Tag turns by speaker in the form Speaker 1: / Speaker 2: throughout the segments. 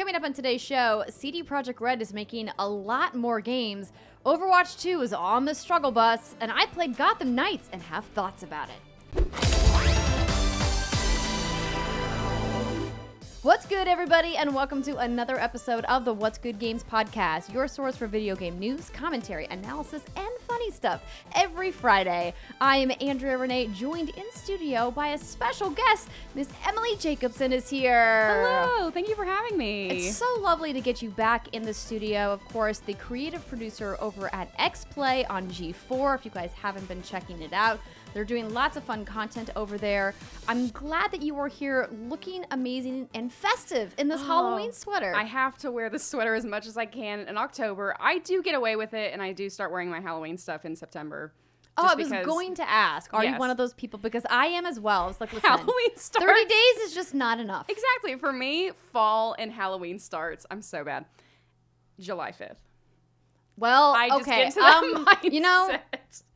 Speaker 1: Coming up on today's show, CD Projekt Red is making a lot more games. Overwatch 2 is on the struggle bus, and I played Gotham Knights and have thoughts about it. What's good, everybody, and welcome to another episode of the What's Good Games podcast, your source for video game news, commentary, analysis, and funny stuff. Every Friday, I am Andrea Renee, joined in studio by a special guest. Miss Emily Jacobson is here.
Speaker 2: Hello, thank you for having me.
Speaker 1: It's so lovely to get you back in the studio. Of course, the creative producer over at Xplay on G4, if you guys haven't been checking it out. They're doing lots of fun content over there. I'm glad that you are here looking amazing and festive in this Halloween sweater.
Speaker 2: I have to wear the sweater as much as I can in October. I do get away with it, and I do start wearing my Halloween stuff in September.
Speaker 1: I was going to ask, are you one of those people? Because I am as well. It's like, listen,
Speaker 2: Halloween starts.
Speaker 1: 30 days is just not enough.
Speaker 2: Exactly. For me, fall and Halloween starts. I'm so bad. July 5th.
Speaker 1: Well,
Speaker 2: I just
Speaker 1: okay.
Speaker 2: get into that mindset.
Speaker 1: You know,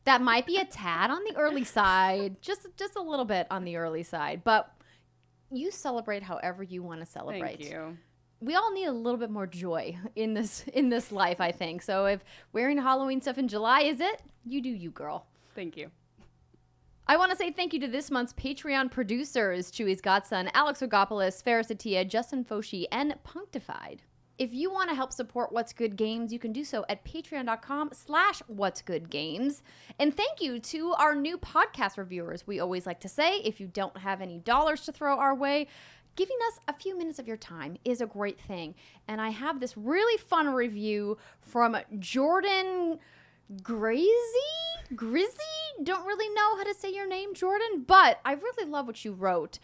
Speaker 1: that might be a tad on the early side, just a little bit on the early side. But you celebrate however you want to celebrate.
Speaker 2: Thank you.
Speaker 1: We all need a little bit more joy in this life, I think. So if wearing Halloween stuff in July is it, you do you, girl.
Speaker 2: Thank you.
Speaker 1: I want to say thank you to this month's Patreon producers, Chewy's Godson, Alex Rigopulos, Faris Attieh, Justin Foshee, and Punkdefied. If you want to help support What's Good Games, you can do so at patreon.com/whatsgoodgames. And thank you to our new podcast reviewers. We always like to say, if you don't have any dollars to throw our way, giving us a few minutes of your time is a great thing. And I have this really fun review from Jordan Grizzy? Don't really know how to say your name, Jordan, but I really love what you wrote.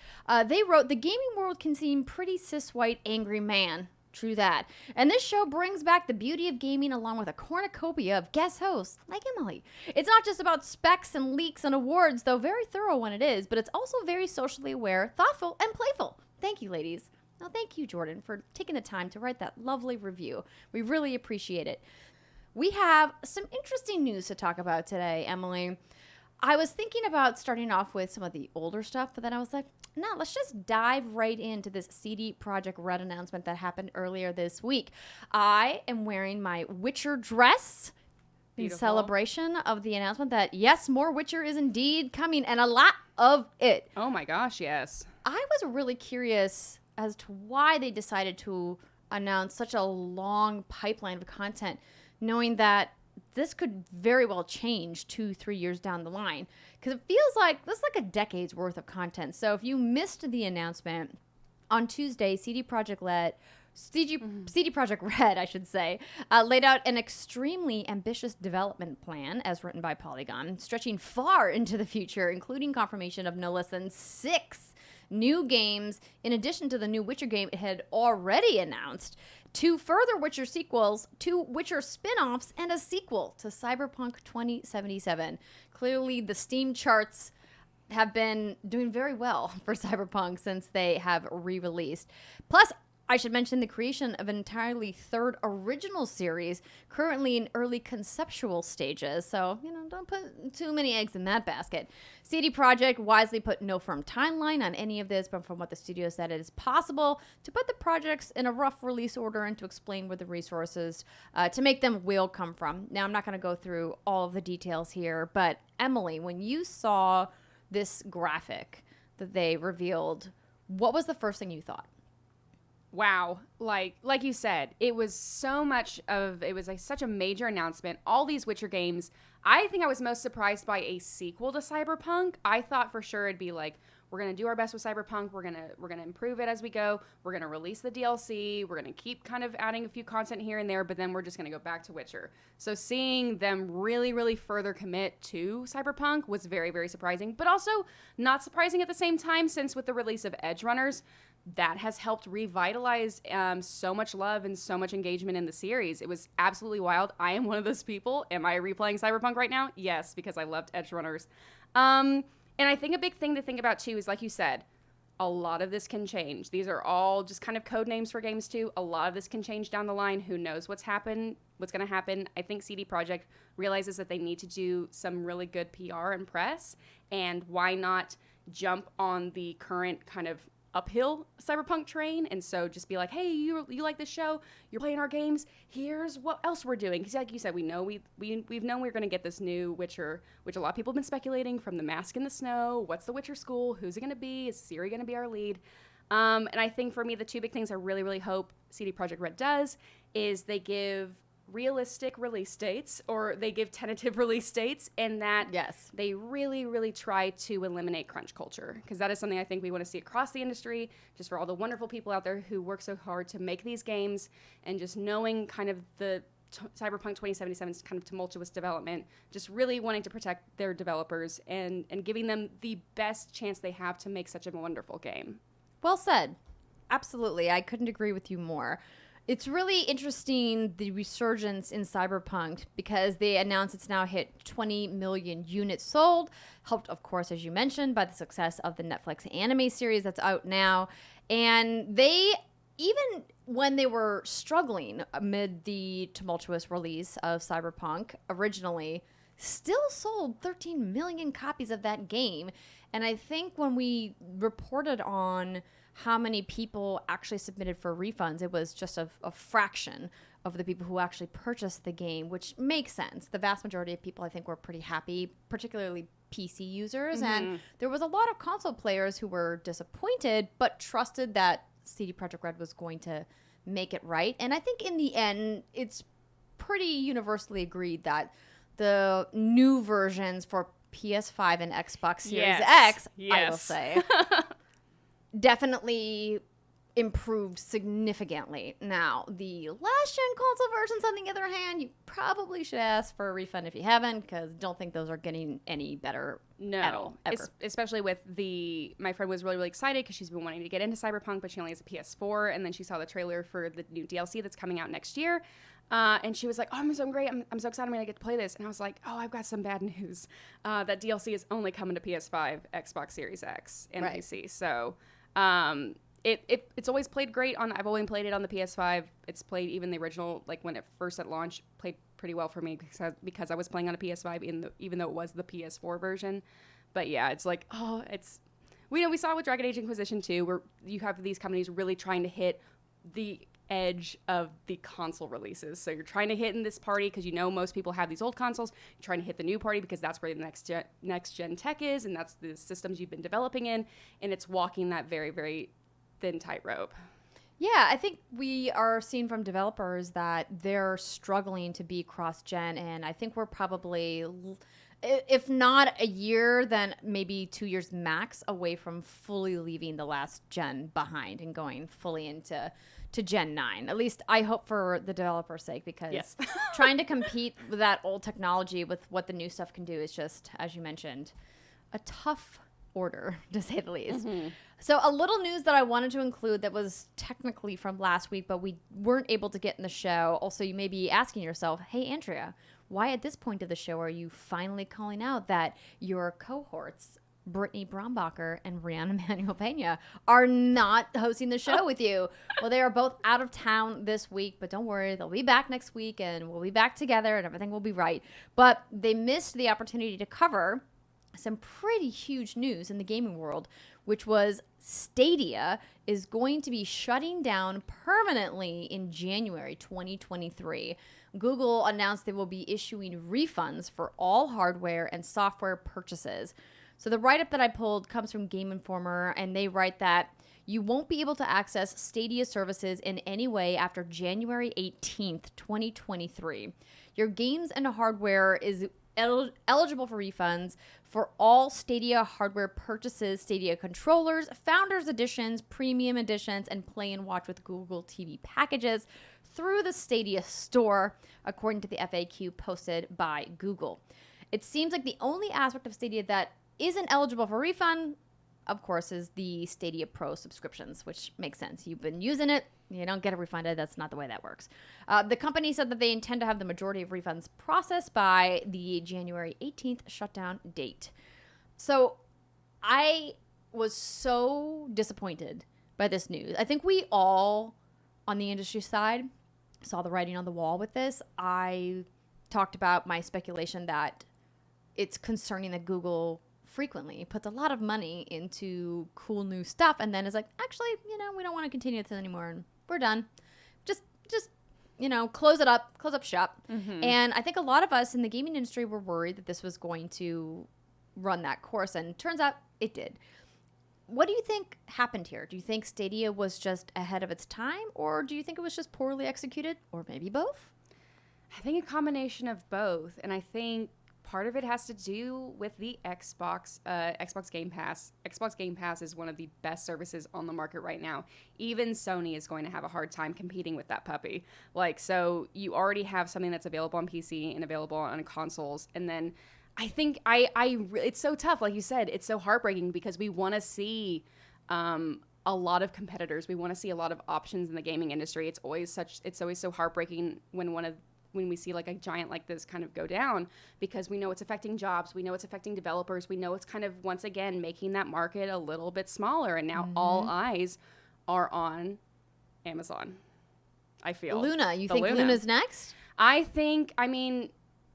Speaker 1: They wrote, "The gaming world can seem pretty cis-white angry man." True that. And this show brings back the beauty of gaming along with a cornucopia of guest hosts like Emily. It's not just about specs and leaks and awards, though very thorough when it is, but it's also very socially aware, thoughtful, and playful. Thank you, ladies. Now, thank you, Jordan, for taking the time to write that lovely review. We really appreciate it. We have some interesting news to talk about today, Emily. I was thinking about starting off with some of the older stuff, but then I was like, no, let's just dive right into this CD Projekt Red announcement that happened earlier this week. I am wearing my Witcher dress in celebration of the announcement that, yes, more Witcher is indeed coming, and a lot of it.
Speaker 2: Oh my gosh, yes.
Speaker 1: I was really curious as to why they decided to announce such a long pipeline of content, knowing that this could very well change 2-3 years down the line, because it feels like this is like a decade's worth of content. So if you missed the announcement on Tuesday, CD Projekt Red, I should say, laid out an extremely ambitious development plan, as written by Polygon, stretching far into the future, including confirmation of no less than 6 new games, in addition to the new Witcher game it had already announced, 2 further Witcher sequels, 2 Witcher spin-offs, and a sequel to Cyberpunk 2077. Clearly, the Steam charts have been doing very well for Cyberpunk since they have re-released. Plus, I should mention the creation of an entirely third original series, currently in early conceptual stages. So, don't put too many eggs in that basket. CD Projekt wisely put no firm timeline on any of this, but from what the studio said, it is possible to put the projects in a rough release order and to explain where the resources to make them will come from. Now, I'm not going to go through all of the details here, but Emily, when you saw this graphic that they revealed, what was the first thing you thought?
Speaker 2: Wow. Like you said, it was such a major announcement. All these Witcher games. I think I was most surprised by a sequel to Cyberpunk. I thought for sure it'd be like, we're going to do our best with Cyberpunk. We're going to improve it as we go. We're going to release the DLC. We're going to keep kind of adding a few content here and there, but then we're just going to go back to Witcher. So seeing them really, really further commit to Cyberpunk was very, very surprising, but also not surprising at the same time, since with the release of Edge Runners, that has helped revitalize so much love and so much engagement in the series. It was absolutely wild. I am one of those people. Am I replaying Cyberpunk right now? Yes, because I loved Edge Runners. And I think a big thing to think about, too, is, like you said, a lot of this can change. These are all just kind of code names for games, too. A lot of this can change down the line. Who knows what's going to happen. I think CD Projekt realizes that they need to do some really good PR and press, and why not jump on the current kind of uphill Cyberpunk train. And so just be like, hey, you like this show? You're playing our games. Here's what else we're doing. Because like you said, we know we've known we're going to get this new Witcher, which a lot of people have been speculating, from The Mask in the Snow. What's the Witcher school? Who's it going to be? Is Ciri going to be our lead? And I think for me, the two big things I really, really hope CD Projekt Red does is they give realistic release dates, or they give tentative release dates, and that they really, really try to eliminate crunch culture, because that is something I think we want to see across the industry, just for all the wonderful people out there who work so hard to make these games, and just knowing kind of the Cyberpunk 2077's kind of tumultuous development, just really wanting to protect their developers and giving them the best chance they have to make such a wonderful game.
Speaker 1: Well said. Absolutely. I couldn't agree with you more. It's really interesting, the resurgence in Cyberpunk, because they announced it's now hit 20 million units sold, helped, of course, as you mentioned, by the success of the Netflix anime series that's out now. And they, even when they were struggling amid the tumultuous release of Cyberpunk originally, still sold 13 million copies of that game. And I think when we reported on how many people actually submitted for refunds, it was just a fraction of the people who actually purchased the game, which makes sense. The vast majority of people, I think, were pretty happy, particularly PC users. And there was a lot of console players who were disappointed, but trusted that CD Projekt Red was going to make it right. And I think in the end, it's pretty universally agreed that the new versions for PS5 and Xbox Series X, I will say, definitely improved significantly. Now, the last-gen console versions, on the other hand, you probably should ask for a refund if you haven't, because don't think those are getting any better at all, ever.
Speaker 2: Especially with my friend was really, really excited because she's been wanting to get into Cyberpunk, but she only has a PS4, and then she saw the trailer for the new DLC that's coming out next year. And she was like, oh, I'm so great. I'm so excited I'm going to get to play this. And I was like, oh, I've got some bad news. That DLC is only coming to PS5, Xbox Series X, and PC. So it's always played great I've only played it on the PS5. It's played, even the original, like when it first at launch, played pretty well for me because I was playing on a PS5 even though it was the PS4 version. But yeah, it's like, we saw it with Dragon Age Inquisition 2, where you have these companies really trying to hit the edge of the console releases. So you're trying to hit in this party because most people have these old consoles. You're trying to hit the new party because that's where the next gen tech is, and that's the systems you've been developing in, and it's walking that very, very thin tightrope.
Speaker 1: Yeah, I think we are seeing from developers that they're struggling to be cross-gen, and I think we're probably, if not a year, then maybe 2 years max away from fully leaving the last gen behind and going fully into Gen 9. At least I hope, for the developer's sake, because trying to compete with that old technology with what the new stuff can do is just, as you mentioned, a tough order, to say the least. So a little news that I wanted to include that was technically from last week, but we weren't able to get in the show. Also, you may be asking yourself, hey, Andrea, why at this point of the show are you finally calling out that your cohorts, Brittany Brombacher and Rihanna Manuel Pena, are not hosting the show with you? Well, they are both out of town this week, but don't worry, they'll be back next week, and we'll be back together, and everything will be right. But they missed the opportunity to cover some pretty huge news in the gaming world, which was Stadia is going to be shutting down permanently in January 2023. Google announced they will be issuing refunds for all hardware and software purchases. So the write-up that I pulled comes from Game Informer, and they write that you won't be able to access Stadia services in any way after January 18th, 2023. Your games and hardware is eligible for refunds for all Stadia hardware purchases, Stadia controllers, Founders Editions, Premium Editions, and Play and Watch with Google TV packages through the Stadia store, according to the FAQ posted by Google. It seems like the only aspect of Stadia that isn't eligible for refund, of course, is the Stadia Pro subscriptions, which makes sense. You've been using it, you don't get it refunded. That's not the way that works. The company said that they intend to have the majority of refunds processed by the January 18th shutdown date. So I was so disappointed by this news. I think we all, on the industry side, saw the writing on the wall with this. I talked about my speculation that it's concerning that Google frequently, puts a lot of money into cool new stuff, and then is like, actually, we don't want to continue this anymore, and we're done. Just close up shop.
Speaker 2: Mm-hmm.
Speaker 1: And I think a lot of us in the gaming industry were worried that this was going to run that course, and turns out it did. What do you think happened here? Do you think Stadia was just ahead of its time, or do you think it was just poorly executed, or maybe both?
Speaker 2: I think a combination of both, and I think part of it has to do with the Xbox Game Pass. Xbox Game Pass is one of the best services on the market right now. Even Sony is going to have a hard time competing with that puppy. So you already have something that's available on PC and available on consoles, and then I think it's so tough. Like you said, it's so heartbreaking because we want to see a lot of competitors. We want to see a lot of options in the gaming industry. It's always so heartbreaking when we see like a giant like this kind of go down, because we know it's affecting jobs. We know it's affecting developers. We know it's kind of once again making that market a little bit smaller. And now all eyes are on Amazon. I feel
Speaker 1: Luna. You think Luna's next?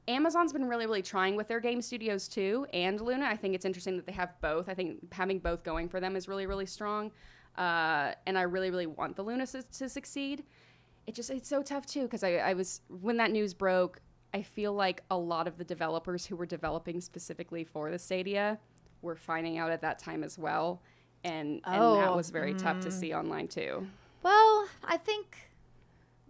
Speaker 2: Amazon's been really, really trying with their game studios too, and Luna. I think it's interesting that they have both. I think having both going for them is really, really strong. And I really, really want the Luna to succeed. It's so tough too, because when that news broke, I feel like a lot of the developers who were developing specifically for the Stadia were finding out at that time as well. And that was very tough to see online too.
Speaker 1: Well, I think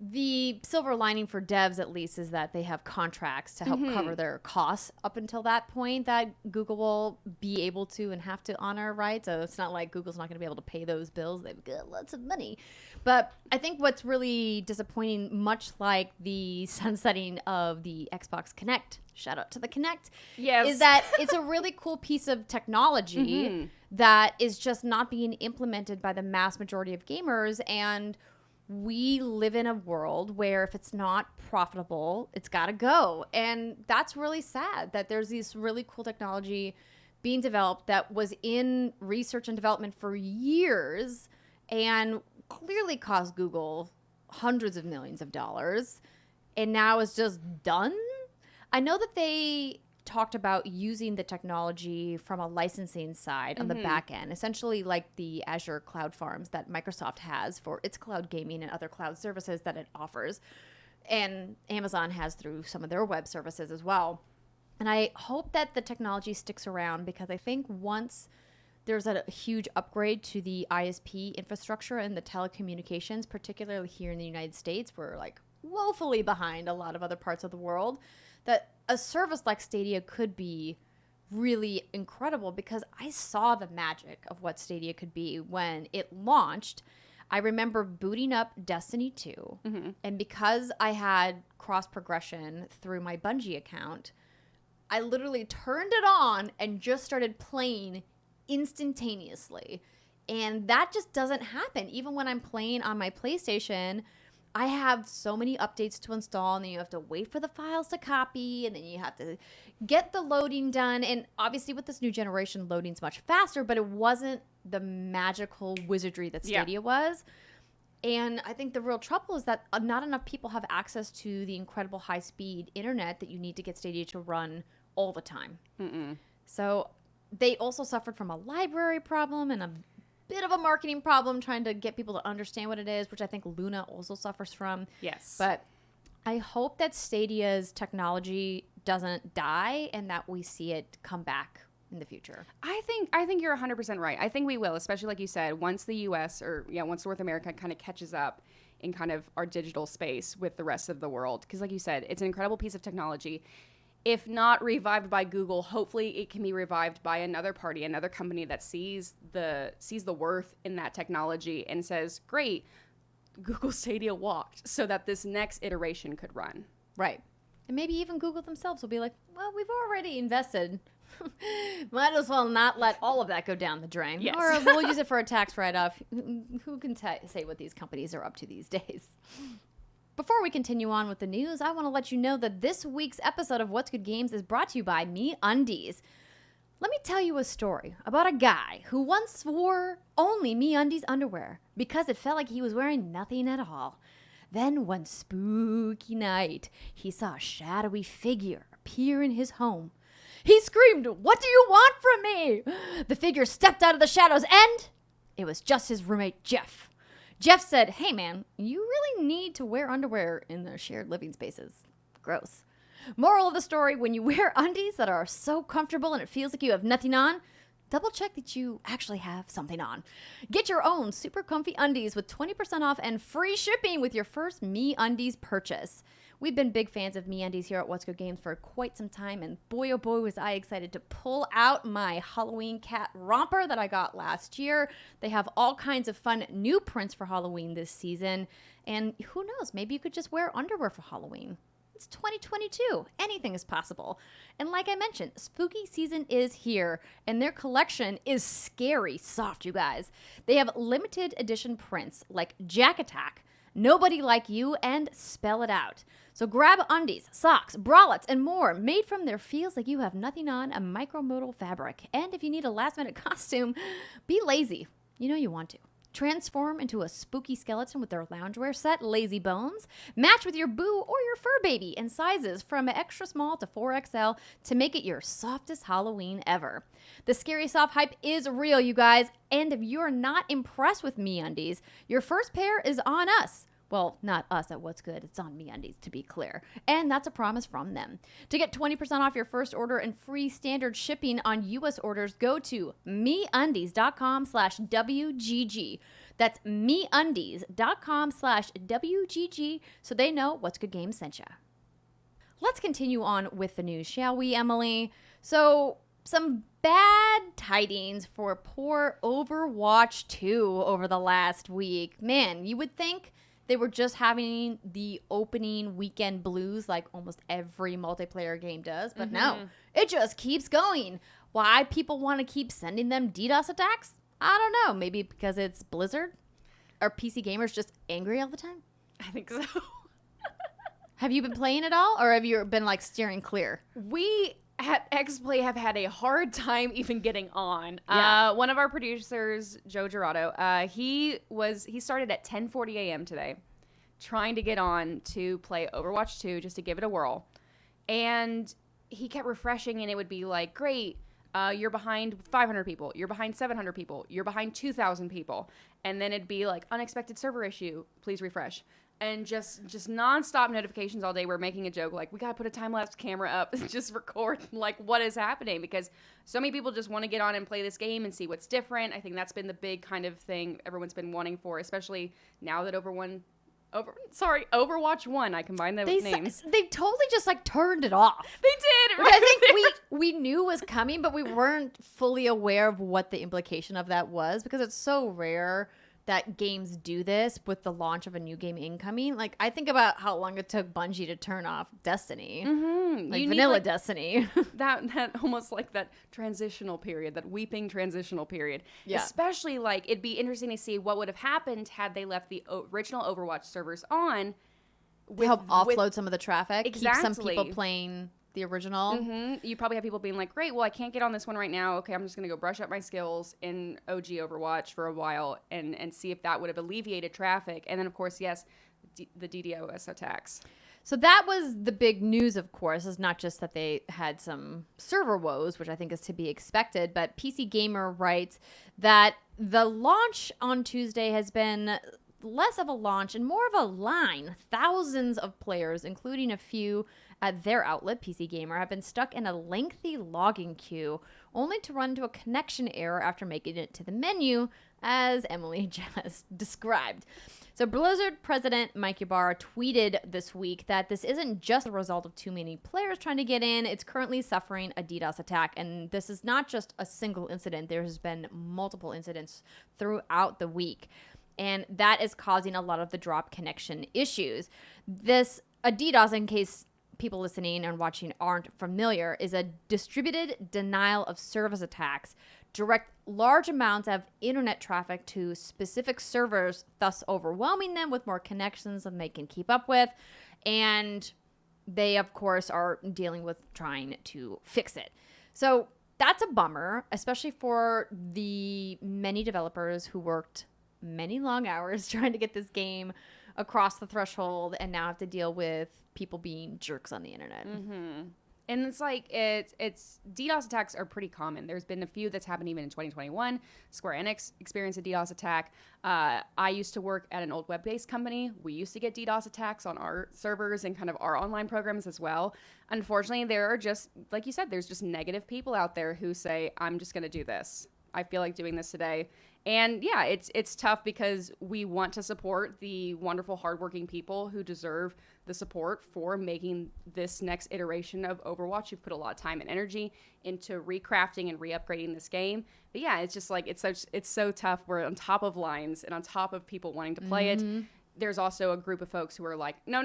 Speaker 1: the silver lining for devs, at least, is that they have contracts to help cover their costs up until that point that Google will be able to and have to honor, right? So it's not like Google's not going to be able to pay those bills. They've got lots of money. But I think what's really disappointing, much like the sunsetting of the Xbox Kinect, shout out to the Kinect,
Speaker 2: yes,
Speaker 1: is that it's a really cool piece of technology that is just not being implemented by the mass majority of gamers. And we live in a world where if it's not profitable, it's got to go. And that's really sad that there's this really cool technology being developed that was in research and development for years and clearly cost Google hundreds of millions of dollars, and now is just done. I know that they talked about using the technology from a licensing side on the back end, essentially like the Azure cloud farms that Microsoft has for its cloud gaming and other cloud services that it offers, and Amazon has through some of their web services as well. And I hope that the technology sticks around, because I think once there's a huge upgrade to the ISP infrastructure and the telecommunications, particularly here in the United States, we're like woefully behind a lot of other parts of the world, that a service like Stadia could be really incredible, because I saw the magic of what Stadia could be when it launched. I remember booting up Destiny 2, and because I had cross progression through my Bungie account, I literally turned it on and just started playing instantaneously. And that just doesn't happen. Even when I'm playing on my PlayStation, I have so many updates to install, and then you have to wait for the files to copy, and then you have to get the loading done. And obviously with this new generation, loading's much faster, but it wasn't the magical wizardry that Stadia was. And I think the real trouble is that not enough people have access to the incredible high-speed internet that you need to get Stadia to run all the time. So they also suffered from a library problem and a bit of a marketing problem trying to get people to understand what it is, which I think Luna also suffers from.
Speaker 2: Yes.
Speaker 1: But I hope that Stadia's technology doesn't die and that we see it come back in the future.
Speaker 2: I think you're 100% right. I think we will, especially like you said, once the US once North America kind of catches up in kind of our digital space with the rest of the world. Because like you said, it's an incredible piece of technology. If not revived by Google, hopefully it can be revived by another party, another company that sees the worth in that technology and says, great, Google Stadia walked so that this next iteration could run.
Speaker 1: Right. And maybe even Google themselves will be like, well, we've already invested. Might as well not let all of that go down the drain.
Speaker 2: Yes.
Speaker 1: Or we'll use it for a tax write-off. Who can say what these companies are up to these days? Before we continue on with the news, I want to let you know that this week's episode of What's Good Games is brought to you by MeUndies. Let me tell you a story about a guy who once wore only MeUndies underwear because it felt like he was wearing nothing at all. Then one spooky night, he saw a shadowy figure appear in his home. He screamed, "What do you want from me?" The figure stepped out of the shadows and it was just his roommate, Jeff. Jeff said, "Hey man, you really need to wear underwear in the shared living spaces. Gross." Moral of the story, when you wear undies that are so comfortable and it feels like you have nothing on, double check that you actually have something on. Get your own super comfy undies with 20% off and free shipping with your first MeUndies purchase. We've been big fans of MeUndies here at What's Good Games for quite some time, and boy oh boy was I excited to pull out my Halloween cat romper that I got last year. They have all kinds of fun new prints for Halloween this season, and who knows, maybe you could just wear underwear for Halloween. It's 2022. Anything is possible. And like I mentioned, spooky season is here, and their collection is scary soft, you guys. They have limited edition prints like Jack Attack, Nobody Like You, and Spell It Out. So grab undies, socks, bralettes, and more made from their feels like you have nothing on a micromodal fabric. And if you need a last-minute costume, be lazy. You know you want to. Transform into a spooky skeleton with their loungewear set, Lazy Bones. Match with your boo or your fur baby in sizes from extra small to 4XL to make it your softest Halloween ever. The Scary Soft hype is real, you guys. And if you're not impressed with MeUndies, your first pair is on us. Well, not us at What's Good. It's on MeUndies, to be clear. And that's a promise from them. To get 20% off your first order and free standard shipping on U.S. orders, go to MeUndies.com/WGG. That's MeUndies.com/WGG so they know What's Good Games sent ya. Let's continue on with the news, shall we, Emily? So, some bad tidings for poor Overwatch 2 over the last week. Man, you would think they were just having the opening weekend blues like almost every multiplayer game does, but no, it just keeps going. Why people want to keep sending them DDoS attacks? I don't know. Maybe because it's Blizzard? Are PC gamers just angry all the time?
Speaker 2: I think so.
Speaker 1: Have you been playing at all, or have you been like steering clear?
Speaker 2: We at Xplay have had a hard time even getting on.
Speaker 1: Yeah.
Speaker 2: One of our producers, Joe Gerardo, he started at 10:40 a.m. today trying to get on to play Overwatch 2 just to give it a whirl. And he kept refreshing and it would be like, great, you're behind 500 people, you're behind 700 people, you're behind 2,000 people. And then it'd be like, unexpected server issue, please refresh. And just nonstop notifications all day. We're making a joke like, we got to put a time-lapse camera up and just record like what is happening, because so many people just want to get on and play this game and see what's different. I think that's been the big kind of thing everyone's been wanting for, especially now that Overwatch 1, I combined those names.
Speaker 1: They totally just like turned it off.
Speaker 2: They did.
Speaker 1: Which I think we knew was coming, but we weren't fully aware of what the implication of that was, because it's so rare that games do this with the launch of a new game incoming. Like, I think about how long it took Bungie to turn off Destiny.
Speaker 2: Mm-hmm.
Speaker 1: Like, vanilla Destiny.
Speaker 2: that almost like that transitional period, that weeping transitional period.
Speaker 1: Yeah.
Speaker 2: Especially, like, it'd be interesting to see what would have happened had they left the original Overwatch servers on.
Speaker 1: Help offload some of the traffic.
Speaker 2: Exactly.
Speaker 1: Keep some people playing the original.
Speaker 2: Mm-hmm. You probably have people being like, great, well, I can't get on this one right now. Okay, I'm just going to go brush up my skills in OG Overwatch for a while and see if that would have alleviated traffic. And then, of course, yes, the DDoS attacks.
Speaker 1: So that was the big news, of course. It's not just that they had some server woes, which I think is to be expected, but PC Gamer writes that the launch on Tuesday has been less of a launch and more of a line. Thousands of players, including a few at their outlet, PC Gamer, have been stuck in a lengthy logging queue, only to run into a connection error after making it to the menu, as Emily just described. So Blizzard president Mike Ybarra tweeted this week that this isn't just the result of too many players trying to get in. It's currently suffering a DDoS attack. And this is not just a single incident. There has been multiple incidents throughout the week. And that is causing a lot of the drop connection issues. A DDoS, in case people listening and watching aren't familiar, is a distributed denial of service attacks, direct large amounts of internet traffic to specific servers, thus overwhelming them with more connections than they can keep up with. And they, of course, are dealing with trying to fix it. So that's a bummer, especially for the many developers who worked many long hours trying to get this game across the threshold and now have to deal with people being jerks on the internet.
Speaker 2: Mm-hmm. And it's like, it's DDoS attacks are pretty common. There's been a few that's happened even in 2021. Square Enix experienced a DDoS attack. I used to work at an old web-based company. We used to get DDoS attacks on our servers and kind of our online programs as well. Unfortunately, there are just, like you said, there's just negative people out there who say, I'm just going to do this. I feel like doing this today. And yeah, it's tough because we want to support the wonderful, hardworking people who deserve the support for making this next iteration of Overwatch. You've put a lot of time and energy into recrafting and re-upgrading this game. But yeah, it's just like, it's so tough. We're on top of lines and on top of people wanting to play it. There's also a group of folks who are like, no.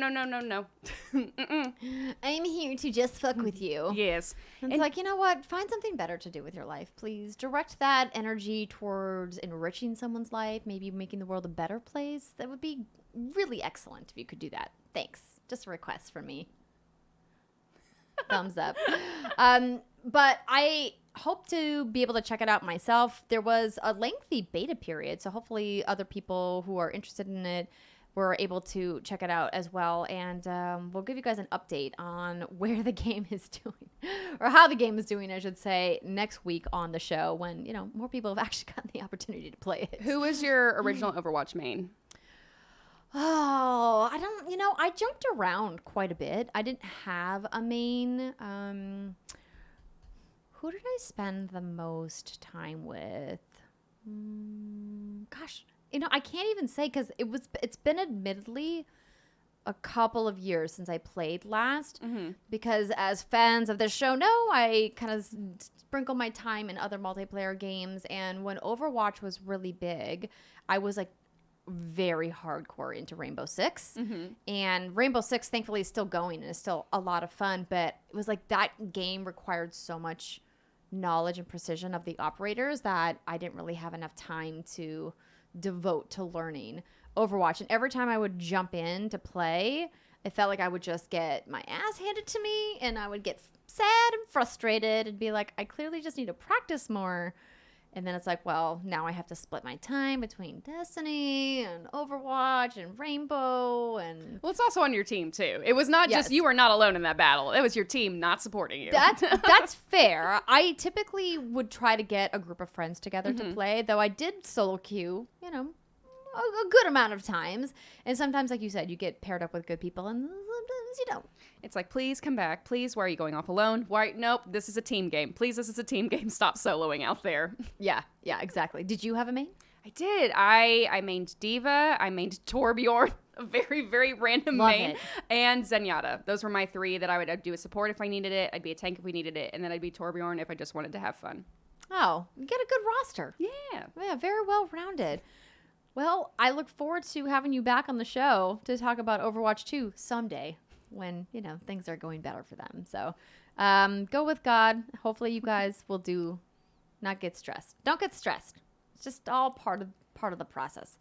Speaker 1: I'm here to just fuck with you.
Speaker 2: Yes.
Speaker 1: And it's like, you know what? Find something better to do with your life, please. Direct that energy towards enriching someone's life, maybe making the world a better place. That would be really excellent if you could do that. Thanks. Just a request from me. Thumbs up. But I hope to be able to check it out myself. There was a lengthy beta period, so hopefully other people who are interested in it were able to check it out as well. And we'll give you guys an update on where the game is doing, or how the game is doing, I should say, next week on the show when, you know, more people have actually gotten the opportunity to play it.
Speaker 2: Who was your original Overwatch main?
Speaker 1: Oh, I jumped around quite a bit. I didn't have a main. Who did I spend the most time with? Gosh, I can't even say because it's been admittedly a couple of years since I played last. Because as fans of this show know, I kind of sprinkle my time in other multiplayer games. And when Overwatch was really big, I was like very hardcore into Rainbow Six. And Rainbow Six thankfully is still going and is still a lot of fun, but it was like that game required so much knowledge and precision of the operators that I didn't really have enough time to devote to learning Overwatch. And every time I would jump in to play, it felt like I would just get my ass handed to me and I would get sad and frustrated and be like, I clearly just need to practice more. And then it's like, well, now I have to split my time between Destiny and Overwatch and Rainbow and...
Speaker 2: Well, it's also on your team, too. It was not just you were not alone in that battle. It was your team not supporting you.
Speaker 1: That's fair. I typically would try to get a group of friends together to play, though I did solo queue, a good amount of times. And sometimes, like you said, you get paired up with good people, and sometimes you don't.
Speaker 2: It's like, please come back. Please, why are you going off alone? Why? Nope, this is a team game. Please, this is a team game. Stop soloing out there.
Speaker 1: Yeah, exactly. Did you have a main?
Speaker 2: I did. I mained D.Va. I mained Torbjorn, a very, very random main, and Zenyatta. Those were my three that I'd do a support if I needed it. I'd be a tank if we needed it, and then I'd be Torbjorn if I just wanted to have fun.
Speaker 1: Oh, you get a good roster.
Speaker 2: Yeah,
Speaker 1: very well rounded. Well, I look forward to having you back on the show to talk about Overwatch 2 someday when, things are going better for them. So go with God. Hopefully you guys will not get stressed. Don't get stressed. It's just all part of the process.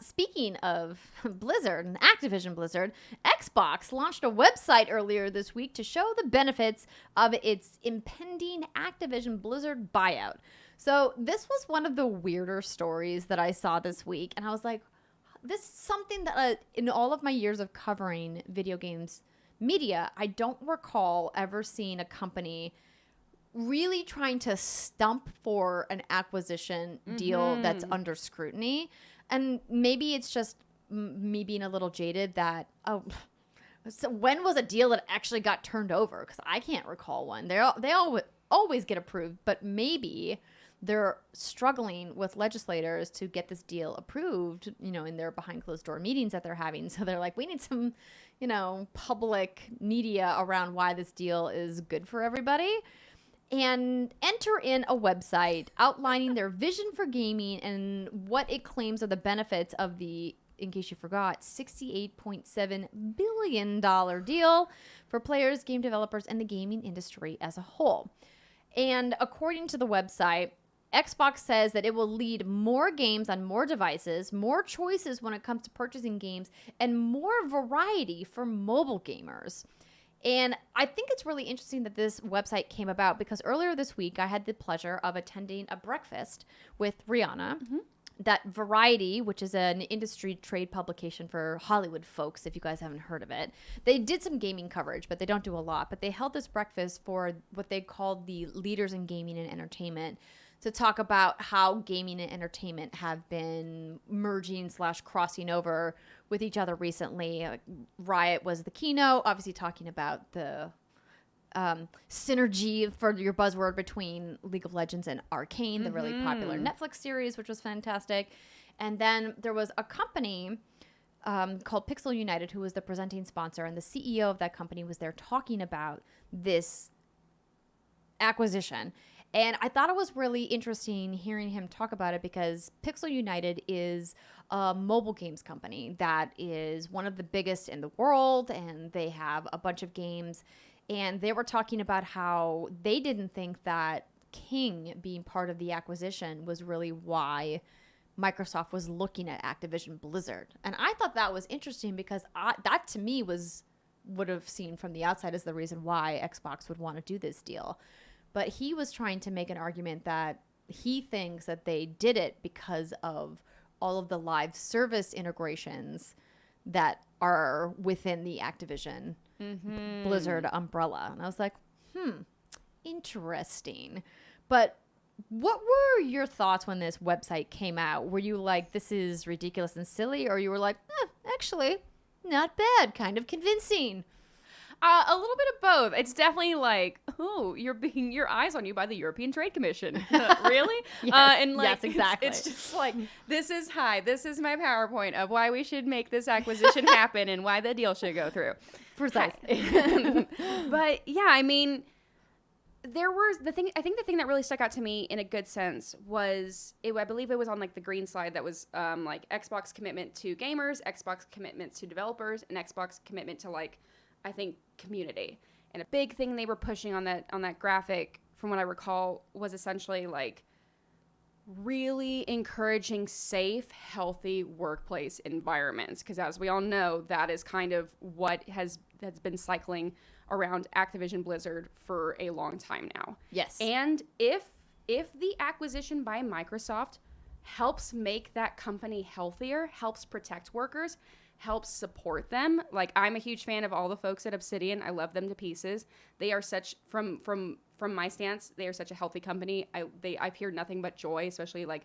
Speaker 1: Speaking of Blizzard and Activision Blizzard, Xbox launched a website earlier this week to show the benefits of its impending Activision Blizzard buyout. So this was one of the weirder stories that I saw this week. And I was like, this is something that in all of my years of covering video games media, I don't recall ever seeing a company really trying to stump for an acquisition deal that's under scrutiny. And maybe it's just me being a little jaded that, so when was a deal that actually got turned over? Because I can't recall one. They always get approved, but maybe they're struggling with legislators to get this deal approved, in their behind closed door meetings that they're having. So they're like, we need some, public media around why this deal is good for everybody. And enter in a website outlining their vision for gaming and what it claims are the benefits of the, in case you forgot, $68.7 billion deal for players, game developers, and the gaming industry as a whole. And according to the website, Xbox says that it will lead more games on more devices, more choices when it comes to purchasing games, and more variety for mobile gamers. And I think it's really interesting that this website came about because earlier this week I had the pleasure of attending a breakfast with Rihanna, that Variety, which is an industry trade publication for Hollywood folks, if you guys haven't heard of it, they did some gaming coverage, but they don't do a lot. But they held this breakfast for what they called the leaders in gaming and entertainment to talk about how gaming and entertainment have been merging / crossing over with each other recently. Riot was the keynote, obviously talking about the synergy, for your buzzword, between League of Legends and Arcane, the really popular Netflix series, which was fantastic. And then there was a company called Pixel United, who was the presenting sponsor, and the CEO of that company was there talking about this acquisition. And I thought it was really interesting hearing him talk about it, because Pixel United is a mobile games company that is one of the biggest in the world, and they have a bunch of games. And they were talking about how they didn't think that King being part of the acquisition was really why Microsoft was looking at Activision Blizzard. And I thought that was interesting, because that to me would have seen from the outside as the reason why Xbox would want to do this deal. But he was trying to make an argument that he thinks that they did it because of all of the live service integrations that are within the Activision Blizzard umbrella. And I was like, interesting. But what were your thoughts when this website came out? Were you like, this is ridiculous and silly? Or you were like, actually, not bad, kind of convincing?
Speaker 2: A little bit of both. It's definitely like, oh, you're being your eyes on you by the European Trade Commission. Really?
Speaker 1: Yes,
Speaker 2: and like,
Speaker 1: yes, exactly.
Speaker 2: It's just like, this is my PowerPoint of why we should make this acquisition happen and why the deal should go through.
Speaker 1: Precisely.
Speaker 2: But yeah, I mean, there was I think the thing that really stuck out to me in a good sense was, I believe it was on like the green slide that was like Xbox commitment to gamers, Xbox commitment to developers, and Xbox commitment to, like, I think, community. And a big thing they were pushing on that graphic, from what I recall, was essentially like really encouraging safe, healthy workplace environments. Because as we all know, that is kind of what has been cycling around Activision Blizzard for a long time now.
Speaker 1: Yes.
Speaker 2: And if the acquisition by Microsoft helps make that company healthier, helps protect workers, helps support them. Like, I'm a huge fan of all the folks at Obsidian. I love them to pieces. They are such, from my stance, they are such a healthy company. I've heard nothing but joy, especially like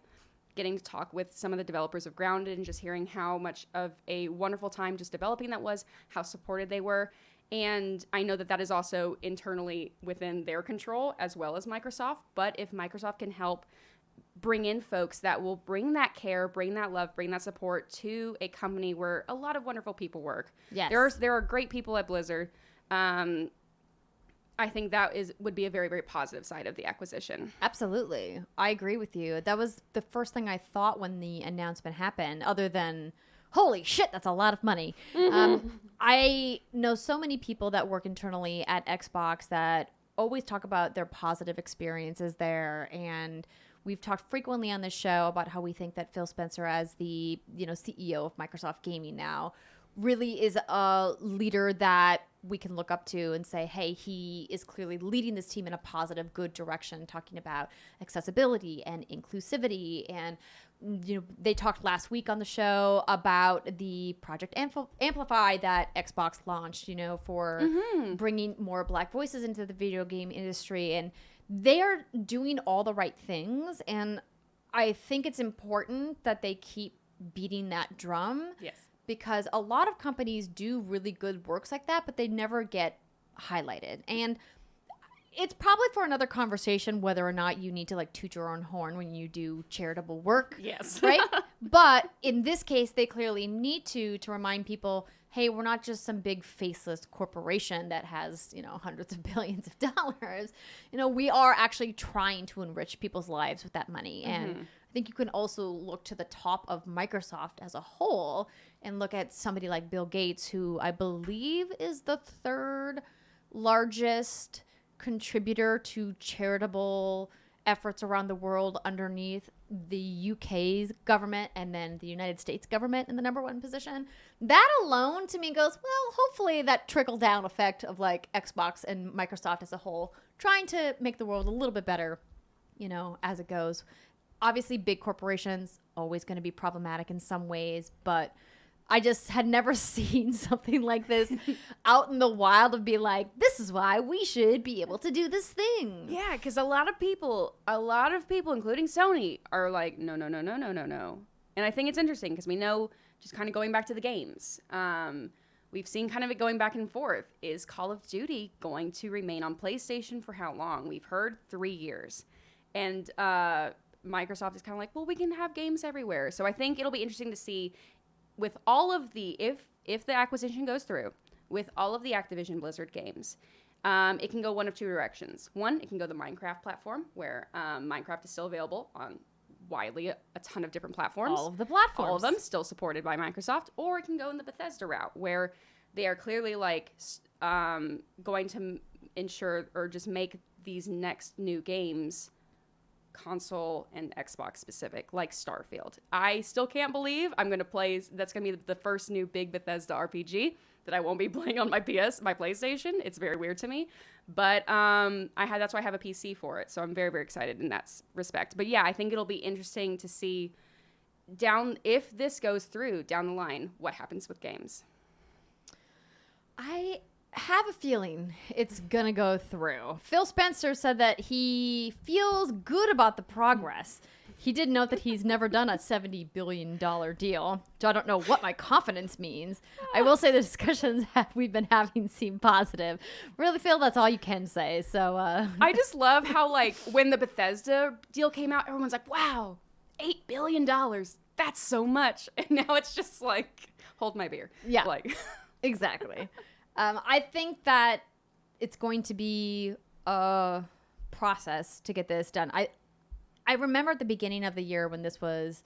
Speaker 2: getting to talk with some of the developers of Grounded and just hearing how much of a wonderful time just developing that was, how supported they were. And I know that is also internally within their control as well as Microsoft. But if Microsoft can help bring in folks that will bring that care, bring that love, bring that support to a company where a lot of wonderful people work.
Speaker 1: Yes.
Speaker 2: There are great people at Blizzard. I think that would be a very, very positive side of the acquisition.
Speaker 1: Absolutely. I agree with you. That was the first thing I thought when the announcement happened, other than, holy shit, that's a lot of money. I know so many people that work internally at Xbox that always talk about their positive experiences there, and we've talked frequently on this show about how we think that Phil Spencer, as the CEO of Microsoft Gaming now, really is a leader that we can look up to and say, hey, he is clearly leading this team in a positive, good direction, talking about accessibility and inclusivity. And they talked last week on the show about the Project Amplify that Xbox launched, for bringing more Black voices into the video game industry. And they are doing all the right things, and I think it's important that they keep beating that drum.
Speaker 2: Yes.
Speaker 1: Because a lot of companies do really good works like that, but they never get highlighted. And it's probably for another conversation whether or not you need to like toot your own horn when you do charitable work.
Speaker 2: Yes.
Speaker 1: Right? But in this case, they clearly need to remind people, hey, we're not just some big faceless corporation that has, hundreds of billions of dollars. We are actually trying to enrich people's lives with that money. And I think you can also look to the top of Microsoft as a whole and look at somebody like Bill Gates, who I believe is the third largest contributor to charitable efforts around the world, underneath the UK's government and then the United States government in the number one position. That alone to me goes, well, hopefully that trickle down effect of like Xbox and Microsoft as a whole, trying to make the world a little bit better, as it goes. Obviously, big corporations always going to be problematic in some ways, but I just had never seen something like this out in the wild of be like, this is why we should be able to do this thing.
Speaker 2: Yeah, because a lot of people, including Sony, are like, no. And I think it's interesting because we know, just kind of going back to the games, we've seen kind of it going back and forth. Is Call of Duty going to remain on PlayStation for how long? We've heard 3 years. And Microsoft is kind of like, well, we can have games everywhere. So I think it'll be interesting to see with all of the, if the acquisition goes through, with all of the Activision Blizzard games, it can go one of two directions. One, it can go the Minecraft platform, where Minecraft is still available on widely a ton of different platforms.
Speaker 1: All of the platforms.
Speaker 2: All of them still supported by Microsoft. Or it can go in the Bethesda route, where they are clearly like going to ensure or just make these next new games console and Xbox specific, like Starfield. I still can't believe I'm going to play, that's going to be the first new big Bethesda RPG that I won't be playing on my PlayStation. It's very weird to me, but that's why I have a PC for it, so I'm very, very excited in that respect. But yeah, I think it'll be interesting to see if this goes through down the line, what happens with games.
Speaker 1: I have a feeling it's gonna go through. Phil Spencer said that he feels good about the progress. He did note that he's never done a $70 billion deal, so I don't know what my confidence means. I will say the discussions we've been having seem positive. Really feel that's all you can say. So
Speaker 2: I just love how, like, when the Bethesda deal came out, everyone's like, wow, $8 billion. That's so much. And now it's just like, hold my beer.
Speaker 1: Yeah,
Speaker 2: like
Speaker 1: exactly. I think that it's going to be a process to get this done. I remember at the beginning of the year when this was,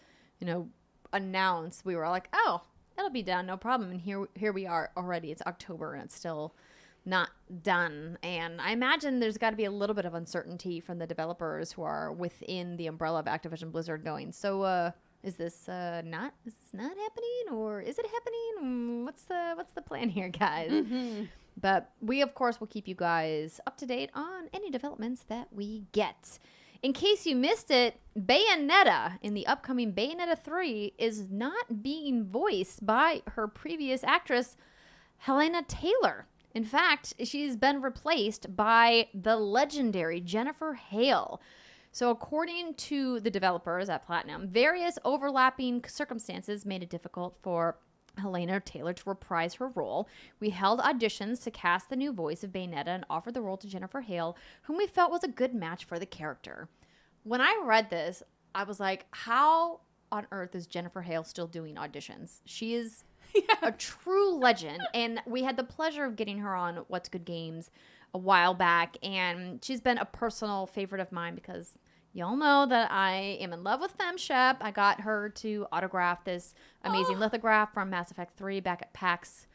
Speaker 1: announced, we were like, oh, it'll be done, no problem. And here we are already. It's October and it's still not done. And I imagine there's got to be a little bit of uncertainty from the developers who are within the umbrella of Activision Blizzard going, so is this not happening, or is it happening? What's the plan here, guys? Mm-hmm. But we, of course, will keep you guys up to date on any developments that we get. In case you missed it, Bayonetta in the upcoming Bayonetta 3 is not being voiced by her previous actress, Helena Taylor. In fact, she's been replaced by the legendary Jennifer Hale. So according to the developers at Platinum, various overlapping circumstances made it difficult for Helena Taylor to reprise her role. We held auditions to cast the new voice of Bayonetta and offered the role to Jennifer Hale, whom we felt was a good match for the character. When I read this, I was like, how on earth is Jennifer Hale still doing auditions? She is a true legend, and we had the pleasure of getting her on What's Good Games a while back, and she's been a personal favorite of mine because y'all know that I am in love with FemShep. I got her to autograph this amazing lithograph from Mass Effect 3 back at PAX.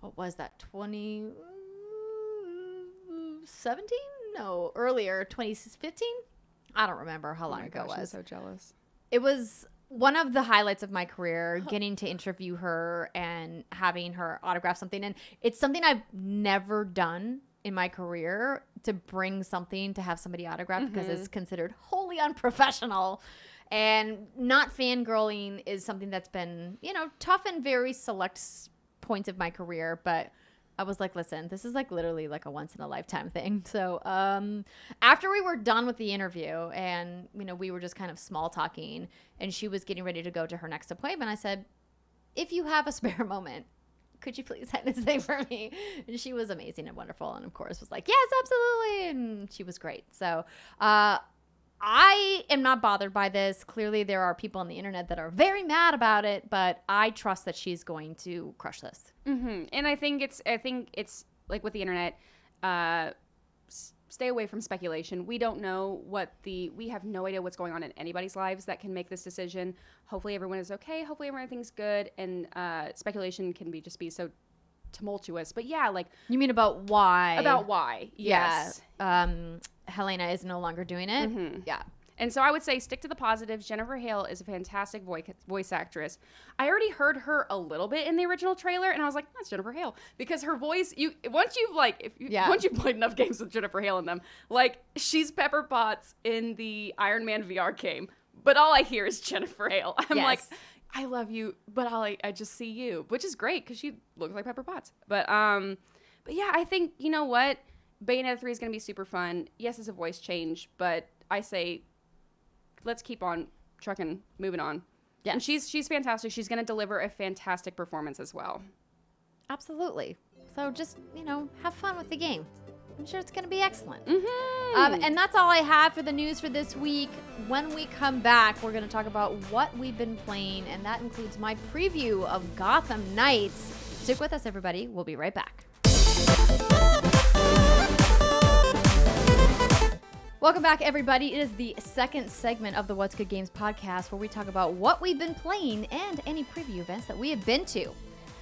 Speaker 1: What was that, 2017? No, earlier, 2015? I don't remember how long ago it was.
Speaker 2: I'm so jealous.
Speaker 1: It was one of the highlights of my career, getting to interview her and having her autograph something. And it's something I've never done in my career, to bring something to have somebody autograph, because it's considered wholly unprofessional, and not fangirling is something that's been, tough in very select points of my career. But I was like, listen, this is like literally like a once in a lifetime thing. So after we were done with the interview and, we were just kind of small talking and she was getting ready to go to her next appointment, I said, if you have a spare moment, could you please sign this thing for me? And she was amazing and wonderful. And of course was like, yes, absolutely. And she was great. So I am not bothered by this. Clearly there are people on the internet that are very mad about it, but I trust that she's going to crush this.
Speaker 2: Mm-hmm. And I think it's like with the internet, stay away from speculation. We don't know we have no idea what's going on in anybody's lives that can make this decision. Hopefully everyone is okay. Hopefully everything's good. And speculation can be so tumultuous. But yeah, like.
Speaker 1: You mean about why?
Speaker 2: About why, yes.
Speaker 1: Yeah. Helena is no longer doing it.
Speaker 2: Mm-hmm.
Speaker 1: Yeah.
Speaker 2: And so I would say stick to the positives. Jennifer Hale is a fantastic voice actress. I already heard her a little bit in the original trailer, and I was like, that's Jennifer Hale. Because her voice, once you've played enough games with Jennifer Hale in them, like, she's Pepper Potts in the Iron Man VR game. but all I hear is Jennifer Hale. I'm
Speaker 1: Yes.
Speaker 2: like, I love you, but I just see you, which is great because she looks like Pepper Potts. But yeah, I think, you know what? Bayonetta 3 is going to be super fun. Yes, it's a voice change, but I say let's keep on trucking, moving on. Yeah, and she's fantastic. She's going to deliver a fantastic performance as well.
Speaker 1: Absolutely. So just, have fun with the game. I'm sure it's going to be excellent.
Speaker 2: Mm-hmm.
Speaker 1: And that's all I have for the news for this week. When we come back, we're going to talk about what we've been playing, and that includes my preview of Gotham Knights. Stick with us, everybody. We'll be right back. Welcome back, everybody. It is the second segment of the What's Good Games podcast, where we talk about what we've been playing and any preview events that we have been to.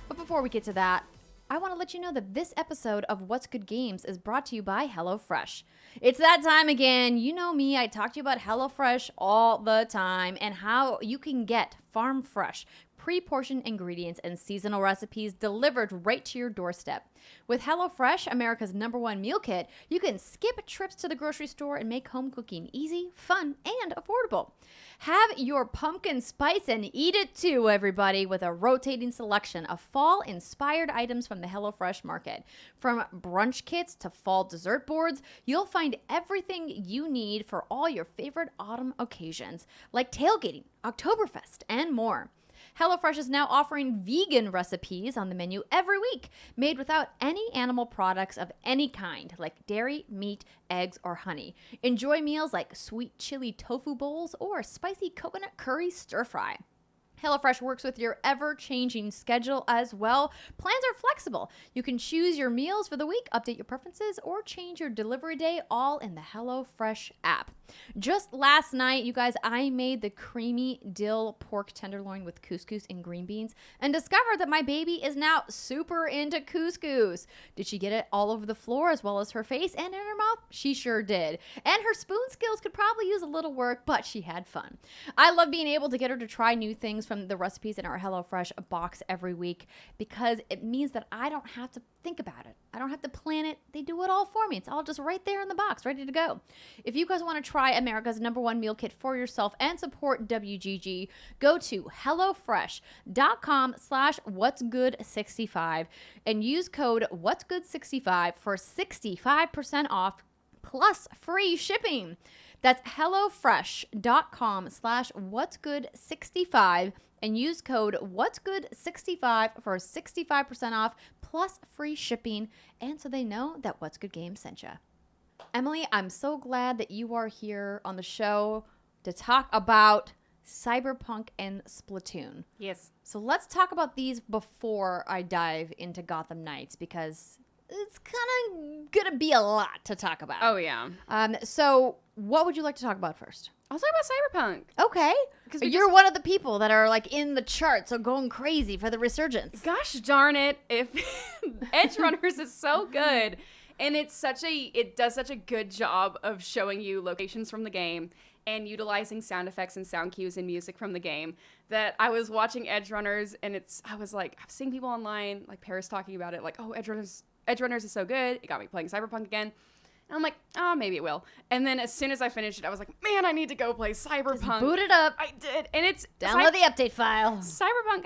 Speaker 1: But before we get to that, I want to let you know that this episode of What's Good Games is brought to you by HelloFresh. It's that time again. You know me, I talk to you about HelloFresh all the time and how you can get farm fresh, pre-portioned ingredients and seasonal recipes delivered right to your doorstep. With HelloFresh, America's #1 meal kit, you can skip trips to the grocery store and make home cooking easy, fun, and affordable. Have your pumpkin spice and eat it too, everybody, with a rotating selection of fall-inspired items from the HelloFresh market. From brunch kits to fall dessert boards, you'll find everything you need for all your favorite autumn occasions, like tailgating, Oktoberfest, and more. HelloFresh is now offering vegan recipes on the menu every week, made without any animal products of any kind, like dairy, meat, eggs, or honey. Enjoy meals like sweet chili tofu bowls or spicy coconut curry stir fry. HelloFresh works with your ever-changing schedule as well. Plans are flexible. You can choose your meals for the week, update your preferences, or change your delivery day all in the HelloFresh app. Just last night, you guys, I made the creamy dill pork tenderloin with couscous and green beans and discovered that my baby is now super into couscous. Did she get it all over the floor as well as her face and in her mouth? She sure did. And her spoon skills could probably use a little work, but she had fun. I love being able to get her to try new things from the recipes in our HelloFresh box every week because it means that I don't have to think about it. I don't have to plan it. They do it all for me. It's all just right there in the box, ready to go. If you guys want to try America's #1 meal kit for yourself and support WGG, go to HelloFresh.com/whatsgood65 and use code whatsgood65 for 65% off plus free shipping. That's HelloFresh.com/whatsgood65 and use code whatsgood65 for 65% off plus free shipping, and so they know that What's Good Games sent you. Emily, I'm so glad that you are here on the show to talk about Cyberpunk and Splatoon.
Speaker 2: Yes.
Speaker 1: So let's talk about these before I dive into Gotham Knights, because it's kind of going to be a lot to talk about.
Speaker 2: Oh, yeah.
Speaker 1: So what would you like to talk about first?
Speaker 2: I'll talk about Cyberpunk.
Speaker 1: Okay. Because you're one of the people that are like in the charts, so going crazy for the resurgence.
Speaker 2: Gosh darn it. If Edge Runners is so good, and it does such a good job of showing you locations from the game and utilizing sound effects and sound cues and music from the game, that I was watching Edge Runners and I was like, I'm seeing people online, like Paris talking about it, like, oh, Edge Runners is so good. It got me playing Cyberpunk again. And I'm like, oh, maybe it will. And then as soon as I finished it, I was like, man, I need to go play Cyberpunk.
Speaker 1: Just boot it up.
Speaker 2: I did. And it's
Speaker 1: download the update file.
Speaker 2: Cyberpunk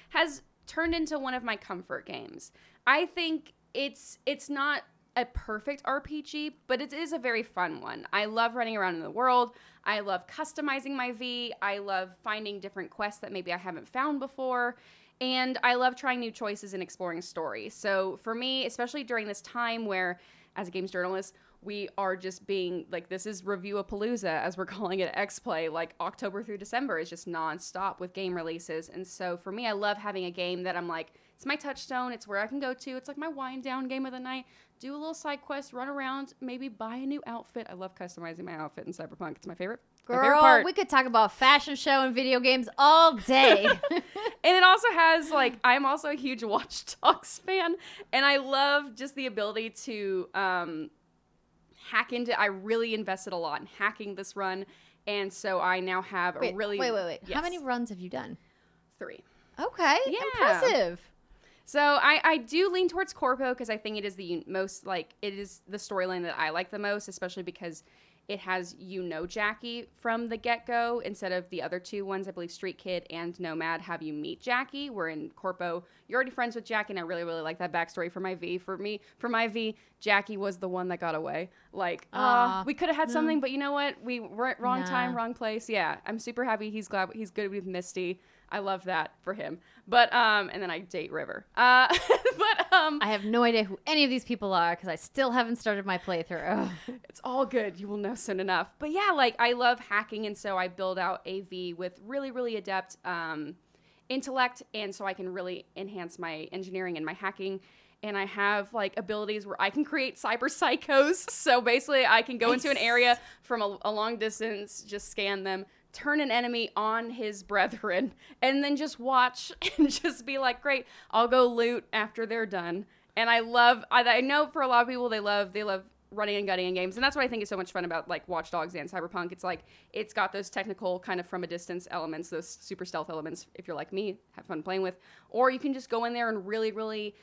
Speaker 2: has turned into one of my comfort games. I think it's not a perfect RPG, but it is a very fun one. I love running around in the world. I love customizing my V. I love finding different quests that maybe I haven't found before. And I love trying new choices and exploring stories. So for me, especially during this time where, as a games journalist, we are just being like, this is Review-a-Palooza, as we're calling it at Xplay. Like, October through December is just nonstop with game releases. And so for me, I love having a game that I'm like, it's my touchstone. It's where I can go to. It's like my wind down game of the night. Do a little side quest, run around, maybe buy a new outfit. I love customizing my outfit in Cyberpunk. It's my favorite.
Speaker 1: Girl, we could talk about fashion show and video games all day.
Speaker 2: And it also has, like, I'm also a huge Watch Dogs fan, and I love just the ability to hack into. I really invested a lot in hacking this run, and so I now have a really.
Speaker 1: Wait.
Speaker 2: Yes.
Speaker 1: How many runs have you done?
Speaker 2: 3.
Speaker 1: Okay,
Speaker 2: yeah.
Speaker 1: Impressive.
Speaker 2: So I do lean towards Corpo because I think it is the most, like, it is the storyline that I like the most, especially because it has Jackie from the get-go instead of the other two ones. I believe Street Kid and Nomad have you meet Jackie, where in Corpo you're already friends with Jackie, and I really, really like that backstory for my V. For my V, Jackie was the one that got away. Like, we could have had something, but you know what? We were wrong time, wrong place. Yeah, I'm super happy he's good with Misty. I love that for him. But, and then I date River.
Speaker 1: I have no idea who any of these people are because I still haven't started my playthrough.
Speaker 2: It's all good. You will know soon enough. But yeah, like I love hacking. And so I build out AV with really, really adept intellect. And so I can really enhance my engineering and my hacking. And I have like abilities where I can create cyber psychos. So basically I can go into an area from a long distance, just scan them, turn an enemy on his brethren, and then just watch and just be like, great, I'll go loot after they're done. And I know for a lot of people, they love running and gunning in games. And that's what I think is so much fun about like Watch Dogs and Cyberpunk. It's like, it's got those technical kind of from a distance elements, those super stealth elements, if you're like me, have fun playing with. Or you can just go in there and really, really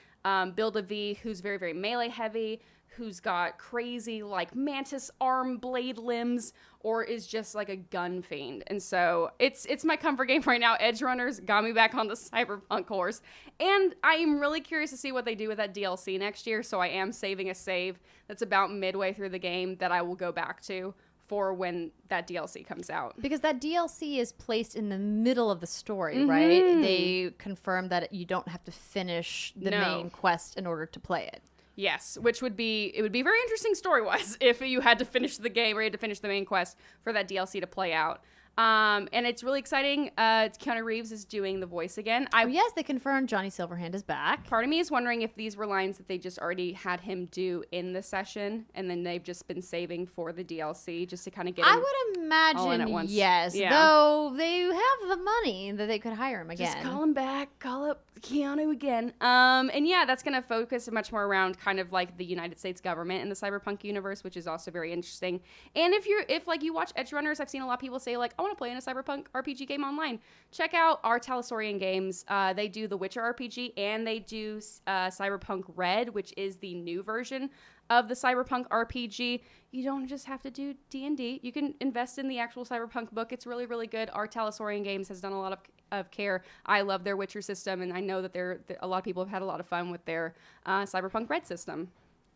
Speaker 2: build a V who's very, very melee heavy, who's got crazy like mantis arm blade limbs, or is just like a gun fiend. And so it's my comfort game right now. Edge Runners got me back on the Cyberpunk horse, and I am really curious to see what they do with that DLC next year. So I am saving a save that's about midway through the game that I will go back to for when that DLC comes out.
Speaker 1: Because that DLC is placed in the middle of the story, right? They confirmed that you don't have to finish the main quest in order to play it.
Speaker 2: Yes, which would be very interesting story-wise if you had to finish the game or you had to finish the main quest for that DLC to play out. And it's really exciting. Keanu Reeves is doing the voice again.
Speaker 1: Yes, they confirmed Johnny Silverhand is back.
Speaker 2: Part of me is wondering if these were lines that they just already had him do in the session, and then they've just been saving for the DLC just to kind of get him
Speaker 1: I would imagine,
Speaker 2: all in at once.
Speaker 1: Yes.
Speaker 2: Yeah.
Speaker 1: Though they have the money that they could hire him again.
Speaker 2: Just call him back. Call up Keanu again. And yeah, that's going to focus much more around kind of like the United States government in the Cyberpunk universe, which is also very interesting. And if like you watch Edge Runners, I've seen a lot of people say like, I want to play in a Cyberpunk RPG game online. Check out our Talasaurian games. They do the Witcher RPG, and they do Cyberpunk Red, which is the new version of the Cyberpunk RPG. You don't just have to do D&D. You can invest in the actual Cyberpunk book. It's really, really good. Our Talasaurian Games has done a lot of care. I love their Witcher system, and I know that a lot of people have had a lot of fun with their Cyberpunk Red system.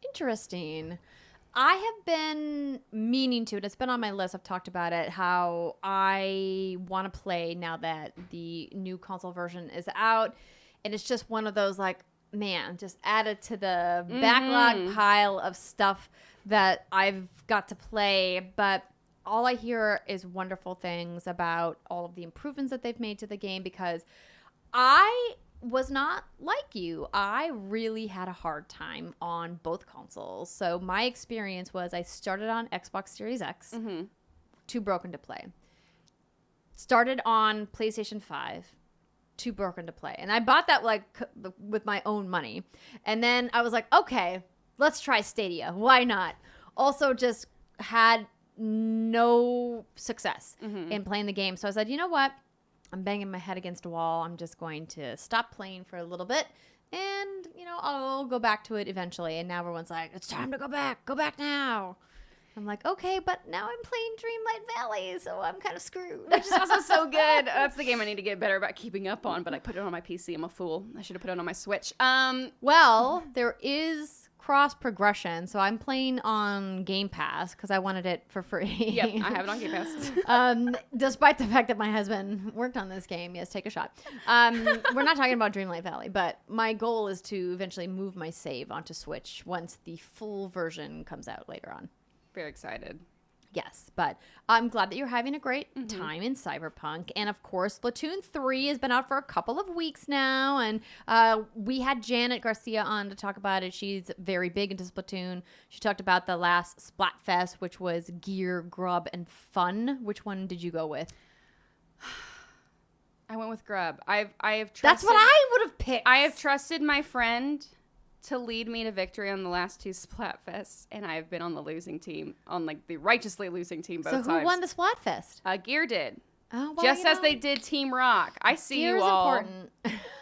Speaker 1: Interesting. I have been meaning to, and it's been on my list. I've talked about it, how I want to play now that the new console version is out. And it's just one of those like, man, just added to the backlog pile of stuff that I've got to play. But all I hear is wonderful things about all of the improvements that they've made to the game, because I was not like you. I really had a hard time on both consoles. So my experience was I started on Xbox Series X, too broken to play. Started on PlayStation 5, too broken to play. And I bought that like with my own money. And then I was like, okay, let's try Stadia. Why not? Also just had no success in playing the game. So I said, you know what? I'm banging my head against a wall. I'm just going to stop playing for a little bit, and, I'll go back to it eventually. And now everyone's like, it's time to go back. Go back now. I'm like, okay, but now I'm playing Dreamlight Valley, so I'm kind of screwed.
Speaker 2: Which is also so good. That's the game I need to get better about keeping up on, but I put it on my PC. I'm a fool. I should have put it on my Switch.
Speaker 1: Well, there is cross progression, so I'm playing on Game Pass because I wanted it for free.
Speaker 2: Yep, I have it on Game Pass.
Speaker 1: Despite the fact that my husband worked on this game. Yes, take a shot. We're not talking about Dreamlight Valley, but my goal is to eventually move my save onto Switch once the full version comes out later on.
Speaker 2: Very excited.
Speaker 1: Yes, but I'm glad that you're having a great time in Cyberpunk. And of course, Splatoon 3 has been out for a couple of weeks now. And we had Janet Garcia on to talk about it. She's very big into Splatoon. She talked about the last Splatfest, which was gear, grub, and fun. Which one did you go with?
Speaker 2: I went with grub. I have trusted,
Speaker 1: That's what I would have picked.
Speaker 2: I have trusted my friend to lead me to victory on the last two Splatfests, and I have been on the losing team, on like the righteously losing team both times.
Speaker 1: So who won the Splatfest?
Speaker 2: Gear did.
Speaker 1: Oh, well,
Speaker 2: Just as they did Team Rock. I see you all.
Speaker 1: Important.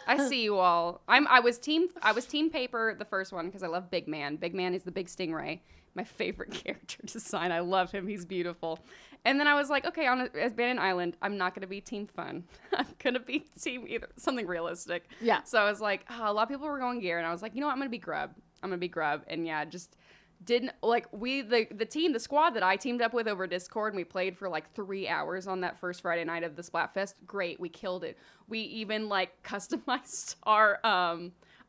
Speaker 2: I see you all. I was team Paper the first one because I love Big Man. Big Man is the big stingray. My favorite character design. I love him. He's beautiful. And then I was like, okay, as Bannon Island, I'm not gonna be Team Fun. I'm gonna be Team either something realistic.
Speaker 1: Yeah.
Speaker 2: So I was like, a lot of people were going Gear, and I was like, you know what? I'm gonna be Grub. And yeah, just didn't like the squad that I teamed up with over Discord, and we played for like 3 hours on that first Friday night of the Splatfest. Great, we killed it. We even like customized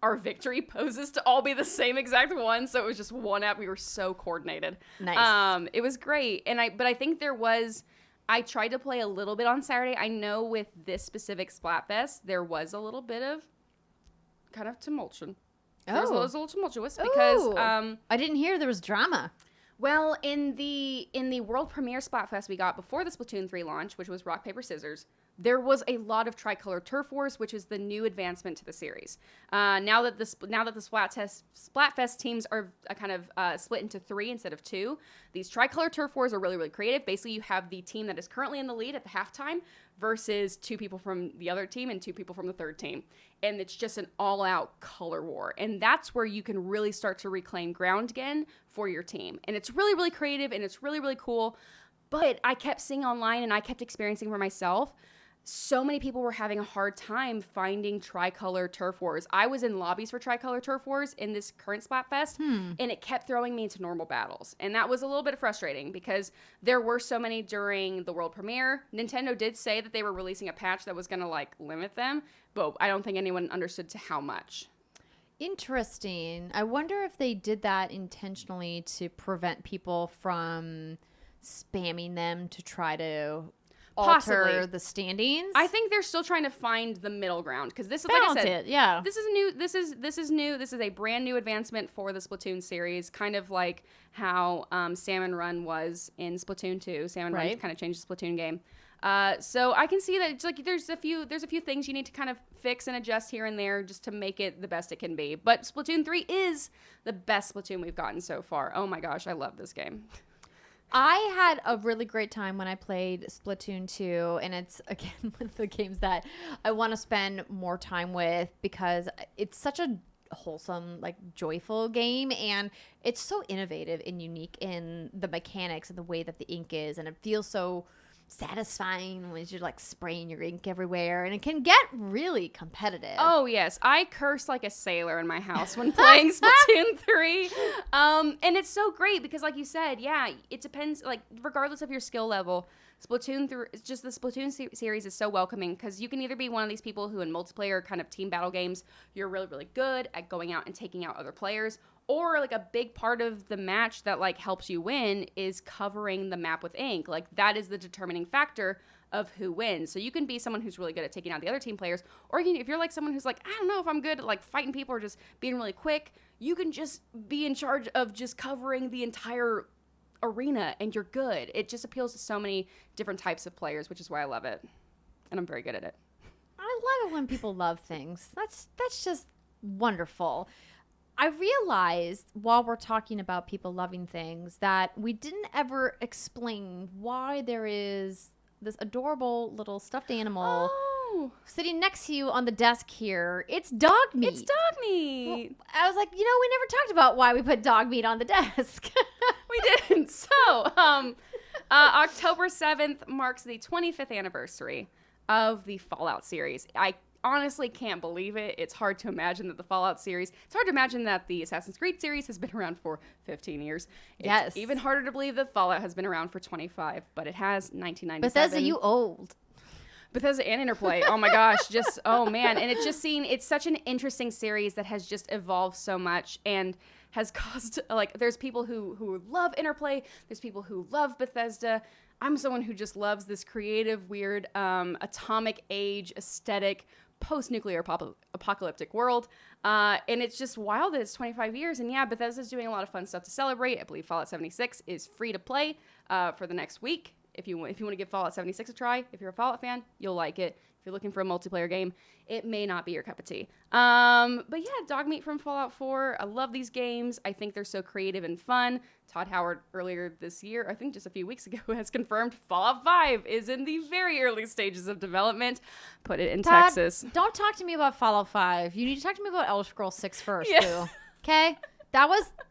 Speaker 2: our victory poses to all be the same exact one, so it was just one app. We were so coordinated.
Speaker 1: Nice.
Speaker 2: It was great, but I think I tried to play a little bit on Saturday. I know with this specific Splatfest, there was a little bit of kind of tumultuous. It was a little tumultuous because
Speaker 1: I didn't hear there was drama.
Speaker 2: Well, in the world premiere Splatfest we got before the Splatoon 3 launch, which was Rock Paper Scissors, there was a lot of tricolor turf wars, which is the new advancement to the series. Now that the Splatfest teams are kind of split into 3 instead of 2, these tricolor turf wars are really, really creative. Basically, you have the team that is currently in the lead at the halftime versus 2 people from the other team and 2 people from the third team. And it's just an all-out color war. And that's where you can really start to reclaim ground again for your team. And it's really, really creative, and it's really, really cool. But I kept seeing online, and I kept experiencing for myself, so many people were having a hard time finding tricolor turf wars. I was in lobbies for tricolor turf wars in this current Splatfest, and it kept throwing me into normal battles. And that was a little bit frustrating because there were so many during the world premiere. Nintendo did say that they were releasing a patch that was going to like limit them, but I don't think anyone understood to how much.
Speaker 1: Interesting. I wonder if they did that intentionally to prevent people from spamming them to try to alter the standings.
Speaker 2: I think they're still trying to find the middle ground because this is
Speaker 1: Balance
Speaker 2: like I said,
Speaker 1: it, yeah.
Speaker 2: This is new. This is new. This is a brand new advancement for the Splatoon series, kind of like how Salmon Run was in Splatoon 2. Salmon Run kind of changed the Splatoon game. So I can see that it's like there's a few things you need to kind of fix and adjust here and there just to make it the best it can be. But Splatoon 3 is the best Splatoon we've gotten so far. Oh my gosh, I love this game.
Speaker 1: I had a really great time when I played Splatoon 2, and it's, again, one of the games that I want to spend more time with because it's such a wholesome, like, joyful game, and it's so innovative and unique in the mechanics and the way that the ink is, and it feels so satisfying when you're like spraying your ink everywhere, and it can get really competitive.
Speaker 2: Oh yes, I curse like a sailor in my house when playing Splatoon 3. And it's so great because like you said, yeah, it depends, like regardless of your skill level, Splatoon 3, just the Splatoon series is so welcoming because you can either be one of these people who in multiplayer kind of team battle games, you're really, really good at going out and taking out other players, or like a big part of the match that like helps you win is covering the map with ink. Like that is the determining factor of who wins. So you can be someone who's really good at taking out the other team players, or if you're like someone who's like, I don't know if I'm good at like fighting people or just being really quick, you can just be in charge of just covering the entire arena and you're good. It just appeals to so many different types of players, which is why I love it. And I'm very good at it.
Speaker 1: I love it when people love things. That's just wonderful. I realized while we're talking about people loving things that we didn't ever explain why there is this adorable little stuffed animal sitting next to you on the desk here. It's dog meat.
Speaker 2: It's dog meat.
Speaker 1: Well, I was like, we never talked about why we put dog meat on the desk.
Speaker 2: We didn't. So, October 7th marks the 25th anniversary of the Fallout series. I honestly can't believe it. It's hard to imagine that the Fallout series, it's hard to imagine that the Assassin's Creed series has been around for 15 years.
Speaker 1: Yes.
Speaker 2: It's even harder to believe that Fallout has been around for 25, but it has 1997.
Speaker 1: Bethesda, you old.
Speaker 2: Bethesda and Interplay. Oh my gosh. Just, oh man. And it's such an interesting series that has just evolved so much and has caused, like, there's people who love Interplay. There's people who love Bethesda. I'm someone who just loves this creative, weird, atomic age aesthetic, post-nuclear apocalyptic world. And it's just wild that it's 25 years. And yeah, Bethesda's doing a lot of fun stuff to celebrate. I believe Fallout 76 is free to play for the next week. If you want to give Fallout 76 a try, if you're a Fallout fan, you'll like it. If you're looking for a multiplayer game, it may not be your cup of tea. But yeah, Dogmeat from Fallout 4. I love these games. I think they're so creative and fun. Todd Howard earlier this year, I think just a few weeks ago, has confirmed Fallout 5 is in the very early stages of development. Put it in
Speaker 1: Todd,
Speaker 2: Texas.
Speaker 1: Don't talk to me about Fallout 5. You need to talk to me about Elder Scrolls 6 first,
Speaker 2: Yeah.
Speaker 1: boo. Okay?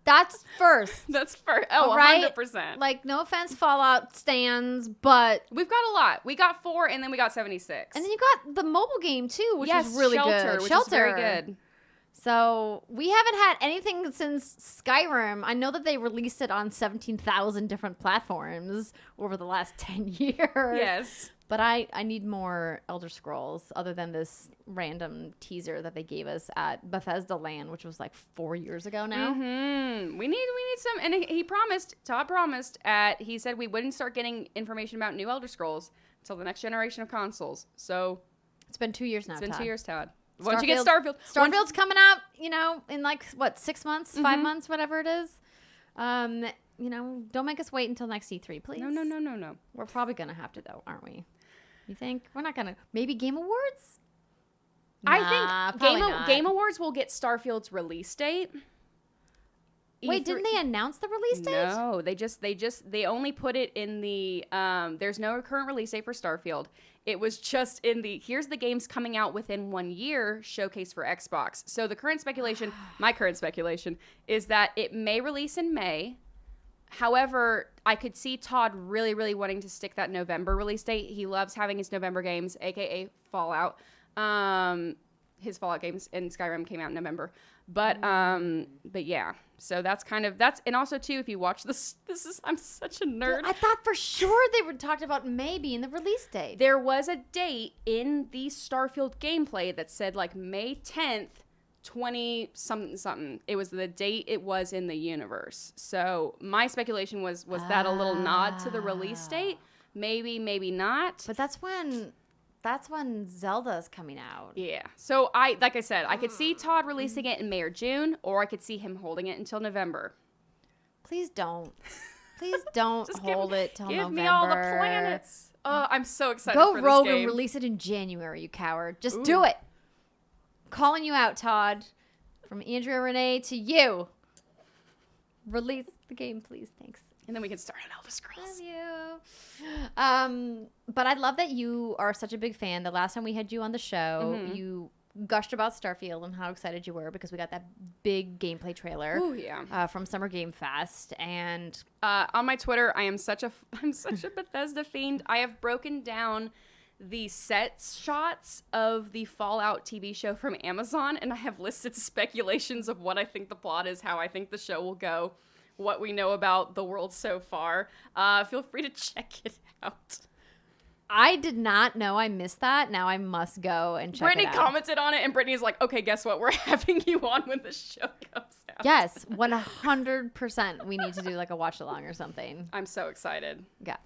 Speaker 1: That's first.
Speaker 2: That's for oh,
Speaker 1: Right?
Speaker 2: 100%.
Speaker 1: Like, no offense, Fallout stands, but...
Speaker 2: We've got a lot. We got 4, and then we got 76.
Speaker 1: And then you got the mobile game, too, which
Speaker 2: yes,
Speaker 1: was really
Speaker 2: Shelter,
Speaker 1: good.
Speaker 2: which
Speaker 1: Shelter.
Speaker 2: is very good.
Speaker 1: So, we haven't had anything since Skyrim. I know that they released it on 17,000 different platforms over the last 10 years.
Speaker 2: Yes.
Speaker 1: But I need more Elder Scrolls other than this random teaser that they gave us at Bethesda Land, which was like 4 years ago now.
Speaker 2: Mm-hmm. We need some, and Todd promised he said we wouldn't start getting information about new Elder Scrolls until the next generation of consoles. So
Speaker 1: It's been 2 years now,
Speaker 2: it's been
Speaker 1: Todd.
Speaker 2: 2 years, Todd. Once you get Starfield.
Speaker 1: Starfield's coming out, in like, 6 months, 5 months, whatever it is. Don't make us wait until next E3, please.
Speaker 2: No.
Speaker 1: We're probably going to have to, though, aren't we? You think? We're not going to. Maybe Game Awards?
Speaker 2: I think
Speaker 1: probably not.
Speaker 2: Game Awards will get Starfield's release date.
Speaker 1: Wait,
Speaker 2: E3
Speaker 1: didn't they announce the release date?
Speaker 2: No, they only put it in the there's no current release date for Starfield. It was just in the here's the games coming out within 1 year showcase for Xbox. So the current speculation, my current speculation is that it may release in May. However, I could see Todd really, really wanting to stick that November release date. He loves having his November games, aka Fallout. His Fallout games in Skyrim came out in November. But yeah. So that's and also too, if you watch this is I'm such a nerd.
Speaker 1: I thought for sure they were talking about May being the release date.
Speaker 2: There was a date in the Starfield gameplay that said like May 10th, 20 something. It was the date it was in the universe. So my speculation was that a little nod to the release date? Maybe not.
Speaker 1: But that's when Zelda's coming out.
Speaker 2: Yeah. So like I said, I could see Todd releasing it in May or June, or I could see him holding it until November.
Speaker 1: Please don't. Please don't hold it till November.
Speaker 2: Give me all the planets. Oh, I'm so excited
Speaker 1: Go
Speaker 2: for this
Speaker 1: rogue
Speaker 2: game.
Speaker 1: and release it in January, you coward. Just do it. Calling you out, Todd. From Andrea Renee to you. Release the game, please. Thanks.
Speaker 2: And then we can start on Elder Scrolls.
Speaker 1: Love you. But I love that you are such a big fan. The last time we had you on the show, you gushed about Starfield and how excited you were because we got that big gameplay trailer from Summer Game Fest. And
Speaker 2: on my Twitter, I'm such a Bethesda fiend. I have broken down the set shots of the Fallout TV show from Amazon, and I have listed speculations of what I think the plot is, how I think the show will go, what we know about the world so far. Feel free to check it out.
Speaker 1: I did not know I missed that. Now I must go and check
Speaker 2: Brittany
Speaker 1: it out.
Speaker 2: commented on it, and Brittany's like, okay, guess what? We're having you on when the show comes out.
Speaker 1: Yes, 100%. We need to do like a watch along or something.
Speaker 2: I'm so excited.
Speaker 1: Yeah,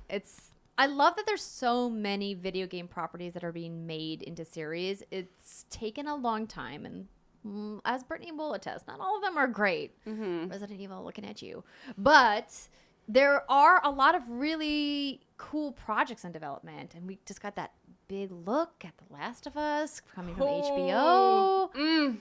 Speaker 1: I love that there's so many video game properties that are being made into series. It's taken a long time, and as Brittany will attest, not all of them are great. Resident Evil looking at you. But there are a lot of really cool projects in development, and we just got that big look at The Last of Us coming from HBO.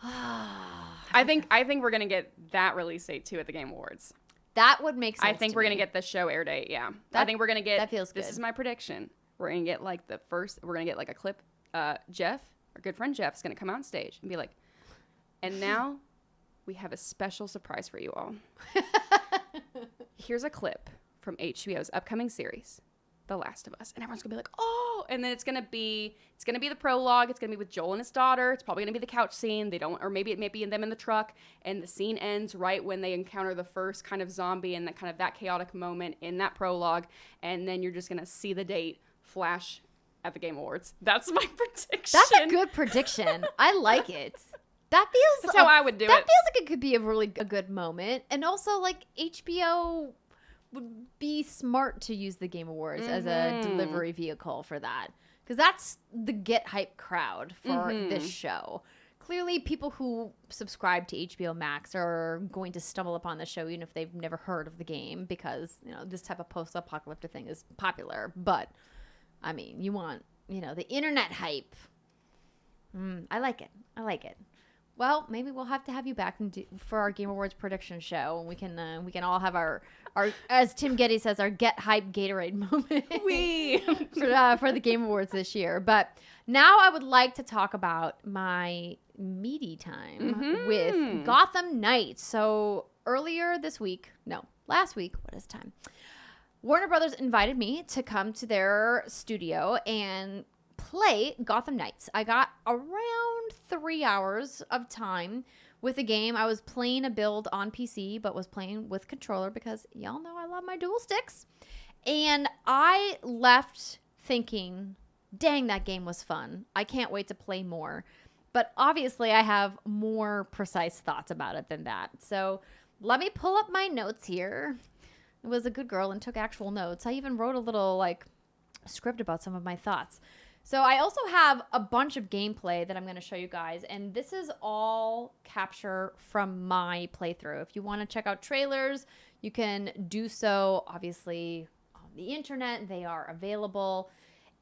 Speaker 2: I think we're gonna get that release date too at the Game Awards.
Speaker 1: That would make sense.
Speaker 2: I think we're going to get the show air date, yeah. I think we're going to get...
Speaker 1: That feels good.
Speaker 2: This is my prediction. We're going to get, like, we're going to get, like, a clip. Jeff, our good friend Jeff, is going to come out on stage and be like, and now we have a special surprise for you all. Here's a clip from HBO's upcoming series, The Last of Us. And everyone's going to be like, oh! And then it's going to be the prologue. It's going to be with Joel and his daughter. It's probably going to be the couch scene. Or maybe it may be them in the truck. And the scene ends right when they encounter the first kind of zombie and that chaotic moment in that prologue. And then you're just going to see the date flash at the Game Awards. That's my prediction.
Speaker 1: That's a good prediction. I like it. That's
Speaker 2: how I would do it.
Speaker 1: That feels like it could be a good moment. And also, like, HBO would be smart to use the Game Awards as a delivery vehicle for that. Because that's the get hype crowd for this show. Clearly, people who subscribe to HBO Max are going to stumble upon the show even if they've never heard of the game because, this type of post-apocalyptic thing is popular. But, I mean, you want the internet hype. I like it. Well, maybe we'll have to have you back for our Game Awards prediction show, and we can all have our as Tim Getty says, our get hype Gatorade moment for the Game Awards this year. But now I would like to talk about my meaty time with Gotham Knights. So last week, what is time? Warner Brothers invited me to come to their studio and play Gotham Knights. I got around 3 hours of time with the game. I was playing a build on PC, but was playing with controller because y'all know I love my dual sticks. And I left thinking, dang, that game was fun. I can't wait to play more. But obviously I have more precise thoughts about it than that. So let me pull up my notes here. I was a good girl and took actual notes. I even wrote a little script about some of my thoughts. So I also have a bunch of gameplay that I'm going to show you guys, and this is all capture from my playthrough. If you want to check out trailers, you can do so, obviously, on the internet. They are available.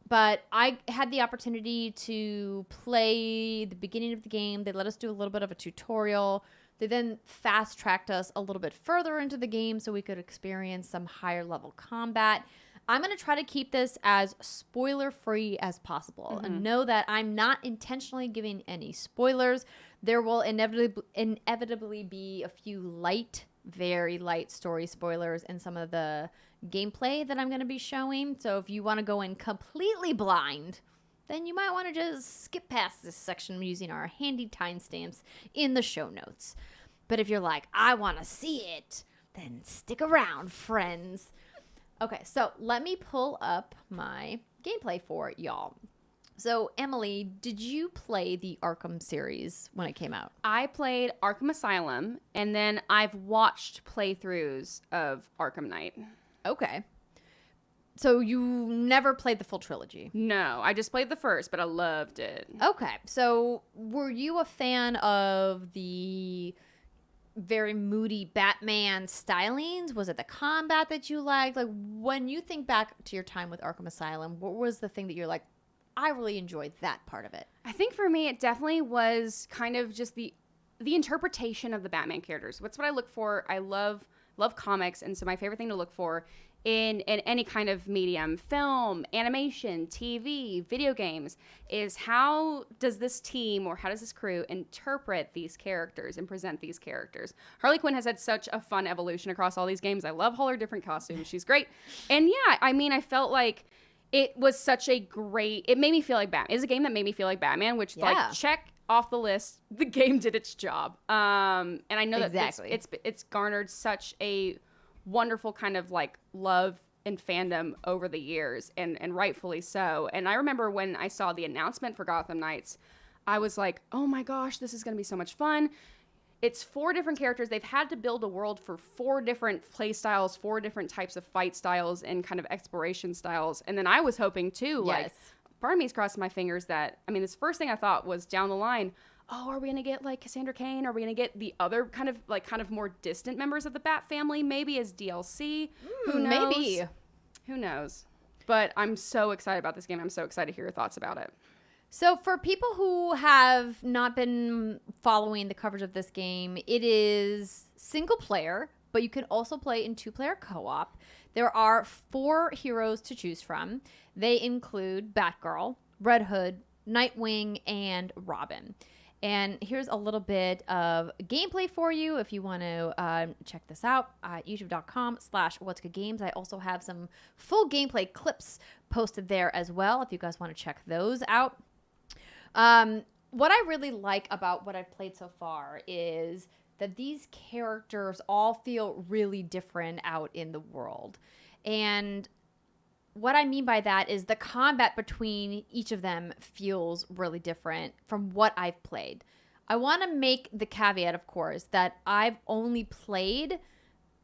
Speaker 1: But I had the opportunity to play the beginning of the game. They let us do a little bit of a tutorial. They then fast-tracked us a little bit further into the game so we could experience some higher-level combat. I'm going to try to keep this as spoiler-free as possible and know that I'm not intentionally giving any spoilers. There will inevitably be a few very light story spoilers in some of the gameplay that I'm going to be showing. So if you want to go in completely blind, then you might want to just skip past this section using our handy timestamps in the show notes. But if you're like, I want to see it, then stick around, friends. Okay, so let me pull up my gameplay for y'all. So, Emily, did you play the Arkham series when it came out?
Speaker 2: I played Arkham Asylum, and then I've watched playthroughs of Arkham Knight.
Speaker 1: Okay. So you never played the full trilogy?
Speaker 2: No, I just played the first, but I loved it.
Speaker 1: Okay, so were you a fan of the very moody Batman stylings? Was it the combat that you liked? Like, when you think back to your time with Arkham Asylum, what was the thing that you're like, I really enjoyed that part of it?
Speaker 2: I think for me, it definitely was kind of just the interpretation of the Batman characters. What's what I look for. I love comics, and so my favorite thing to look for in any kind of medium, film, animation, TV, video games, is how does this team or how does this crew interpret these characters and present these characters. Harley Quinn has had such a fun evolution across all these games. I love all her different costumes. She's great. And yeah, I mean, I felt like it was such a great, it made me feel like Batman. It's a game that made me feel like Batman, which like check off the list. The game did its job. And I know that it's garnered such a wonderful kind of like love and fandom over the years, and rightfully so. And I remember when I saw the announcement for Gotham Knights, I was like, oh my gosh, this is going to be so much fun. It's 4 different characters. They've had to build a world for 4 different play styles, 4 different types of fight styles and kind of exploration styles. And then I was hoping too, like, part of me is crossing my fingers that, I mean, this first thing I thought was down the line, oh, are we going to get like Cassandra Cain? Are we going to get the other kind of more distant members of the Bat family maybe as DLC? Who knows?
Speaker 1: Maybe.
Speaker 2: Who knows? But I'm so excited about this game. I'm so excited to hear your thoughts about it.
Speaker 1: So for people who have not been following the coverage of this game, it is single player, but you can also play in 2-player co-op. There are 4 heroes to choose from. They include Batgirl, Red Hood, Nightwing, and Robin. And here's a little bit of gameplay for you if you want to check this out at youtube.com/whatsgoodgames. I also have some full gameplay clips posted there as well if you guys want to check those out. What I really like about what I've played so far is that these characters all feel really different out in the world. And what I mean by that is the combat between each of them feels really different from what I've played. I want to make the caveat, of course, that I've only played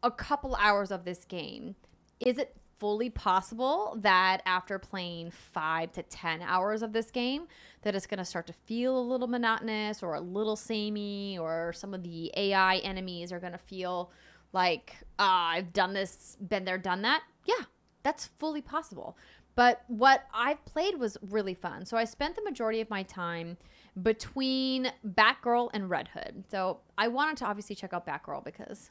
Speaker 1: a couple hours of this game. Is it fully possible that after playing 5 to 10 hours of this game that it's going to start to feel a little monotonous or a little samey, or some of the AI enemies are going to feel like, I've done this, been there, done that? Yeah. That's fully possible. But what I've played was really fun. So I spent the majority of my time between Batgirl and Red Hood. So I wanted to obviously check out Batgirl because,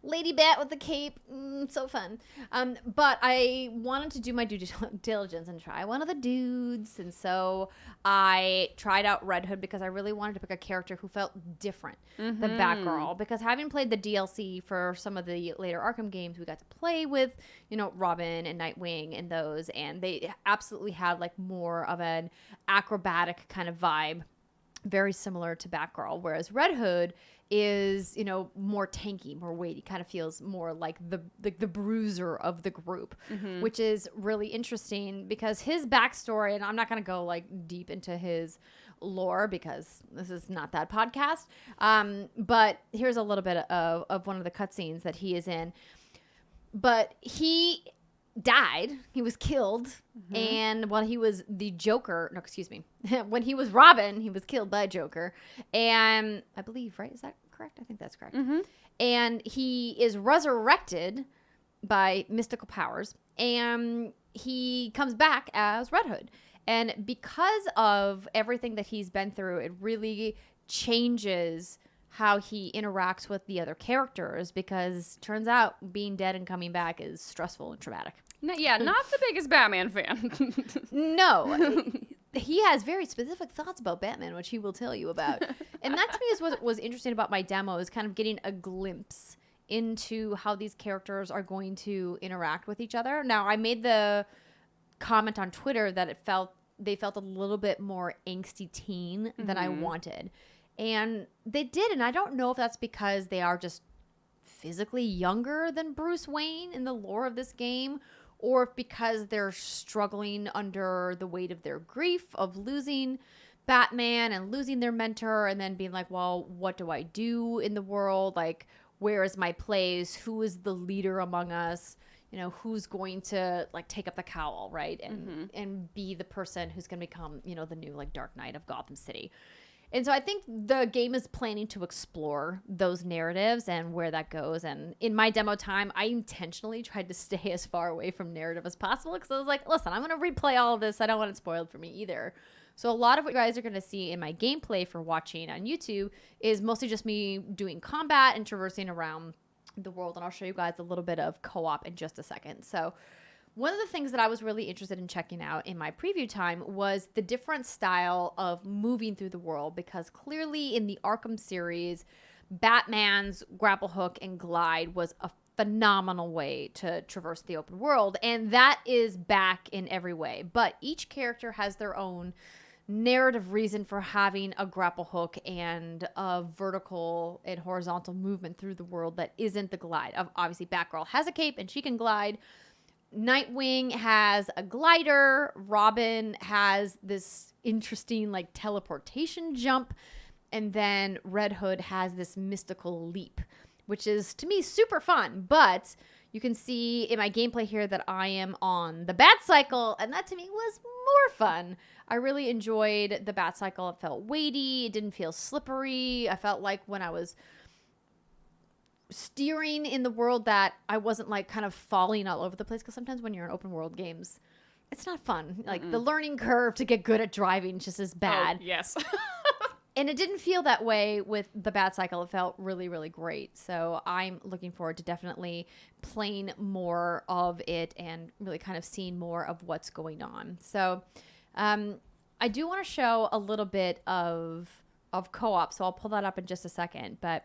Speaker 1: Lady Bat with the cape, so fun. But I wanted to do my due diligence and try one of the dudes. And so I tried out Red Hood because I really wanted to pick a character who felt different than Batgirl. Because having played the DLC for some of the later Arkham games, we got to play with, Robin and Nightwing and those. And they absolutely had like more of an acrobatic kind of vibe, very similar to Batgirl. Whereas Red Hood is, more tanky, more weighty, kind of feels more like the bruiser of the group, which is really interesting because his backstory, and I'm not going to go like deep into his lore because this is not that podcast, but here's a little bit of one of the cutscenes that he is in. But he died. He was killed. And while he was the Joker, no, excuse me, when he was Robin, he was killed by Joker. And I believe, right? Is that correct? I think that's correct. And he is resurrected by mystical powers. And he comes back as Red Hood. And because of everything that he's been through, it really changes how he interacts with the other characters, because turns out being dead and coming back is stressful and traumatic.
Speaker 2: Not the biggest Batman fan.
Speaker 1: No. He has very specific thoughts about Batman, which he will tell you about. And that to me is what was interesting about my demo, is kind of getting a glimpse into how these characters are going to interact with each other. Now, I made the comment on Twitter that they felt a little bit more angsty teen than I wanted. And they did, and I don't know if that's because they are just physically younger than Bruce Wayne in the lore of this game, or if because they're struggling under the weight of their grief of losing Batman and losing their mentor, and then being like, well, what do I do in the world? Like, where is my place? Who is the leader among us? Who's going to like take up the cowl, right? And be the person who's going to become, the new like Dark Knight of Gotham City. And so I think the game is planning to explore those narratives and where that goes. And in my demo time, I intentionally tried to stay as far away from narrative as possible, because I was like, listen, I'm going to replay all of this. I don't want it spoiled for me either. So a lot of what you guys are going to see in my gameplay for watching on YouTube is mostly just me doing combat and traversing around the world. And I'll show you guys a little bit of co-op in just a second. So one of the things that I was really interested in checking out in my preview time was the different style of moving through the world, because clearly in the Arkham series, Batman's grapple hook and glide was a phenomenal way to traverse the open world, and that is back in every way. But each character has their own narrative reason for having a grapple hook and a vertical and horizontal movement through the world that isn't the glide. Obviously, Batgirl has a cape and she can glide. Nightwing has a glider. Robin has this interesting like teleportation jump. And then Red Hood has this mystical leap, which is to me super fun. But you can see in my gameplay here that I am on the Batcycle, and that to me was more fun. I really enjoyed the Batcycle. It felt weighty. It didn't feel slippery. I felt like when I was steering in the world that I wasn't like kind of falling all over the place, because sometimes when you're in open world games, it's not fun. Like the learning curve to get good at driving just as bad.
Speaker 2: Oh, yes.
Speaker 1: And it didn't feel that way with the Batcycle. It felt really, really great. So I'm looking forward to definitely playing more of it and really kind of seeing more of what's going on. So I do want to show a little bit of co-op. So I'll pull that up in just a second. But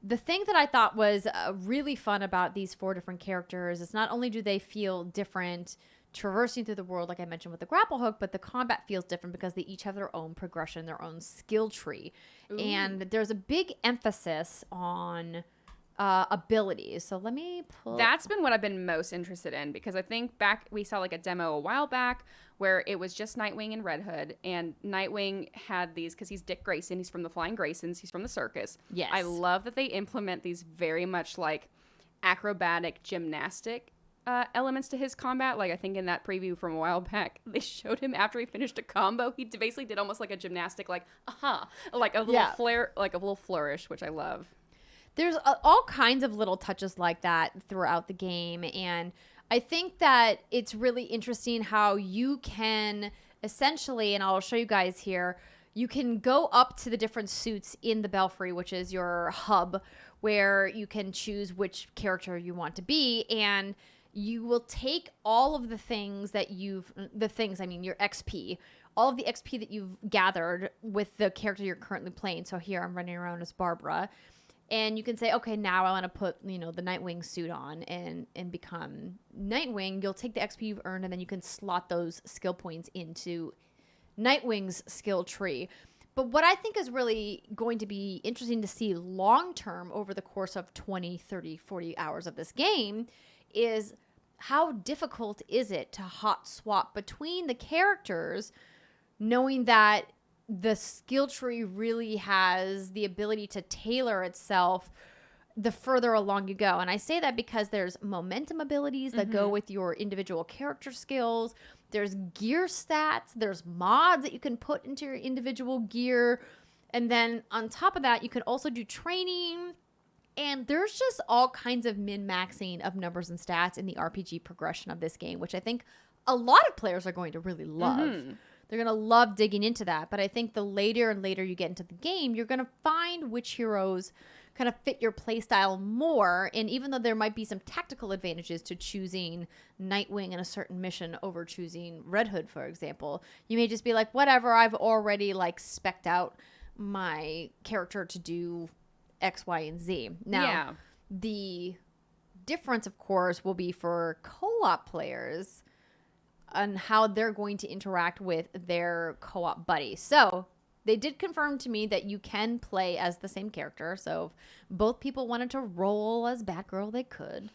Speaker 1: the thing that I thought was really fun about these 4 different characters is not only do they feel different traversing through the world, like I mentioned with the grapple hook, but the combat feels different because they each have their own progression, their own skill tree. Ooh. And there's a big emphasis on abilities. So let me pull.
Speaker 2: That's been what I've been most interested in, because I think we saw like a demo a while back where it was just Nightwing and Red Hood, and Nightwing had these, because he's Dick Grayson, he's from the Flying Graysons, he's from the circus.
Speaker 1: Yes.
Speaker 2: I love that they implement these very much like acrobatic gymnastic elements to his combat. Like I think in that preview from a while back, they showed him after he finished a combo, he basically did almost like a gymnastic, like like a little flare, like a little flourish, which I love.
Speaker 1: There's all kinds of little touches like that throughout the game, and I think that it's really interesting how you can essentially, and I'll show you guys here, you can go up to the different suits in the Belfry, which is your hub, where you can choose which character you want to be, and you will take all of the things that your XP, all of the XP that you've gathered with the character you're currently playing. So here I'm running around as Barbara. And you can say, okay, now I want to put, the Nightwing suit on and become Nightwing. You'll take the XP you've earned, and then you can slot those skill points into Nightwing's skill tree. But what I think is really going to be interesting to see long-term over the course of 20, 30, 40 hours of this game is how difficult is it to hot swap between the characters, knowing that the skill tree really has the ability to tailor itself the further along you go. And I say that because there's momentum abilities that go with your individual character skills. There's gear stats. There's mods that you can put into your individual gear. And then on top of that, you can also do training. And there's just all kinds of min-maxing of numbers and stats in the RPG progression of this game, which I think a lot of players are going to really love. They're going to love digging into that. But I think the later and later you get into the game, you're going to find which heroes kind of fit your playstyle more. And even though there might be some tactical advantages to choosing Nightwing in a certain mission over choosing Red Hood, for example, you may just be like, whatever, I've already spec'd out my character to do X, Y, and Z. Now, the difference, of course, will be for co-op players and how they're going to interact with their co-op buddy. So they did confirm to me that you can play as the same character. So if both people wanted to roll as Batgirl, they could.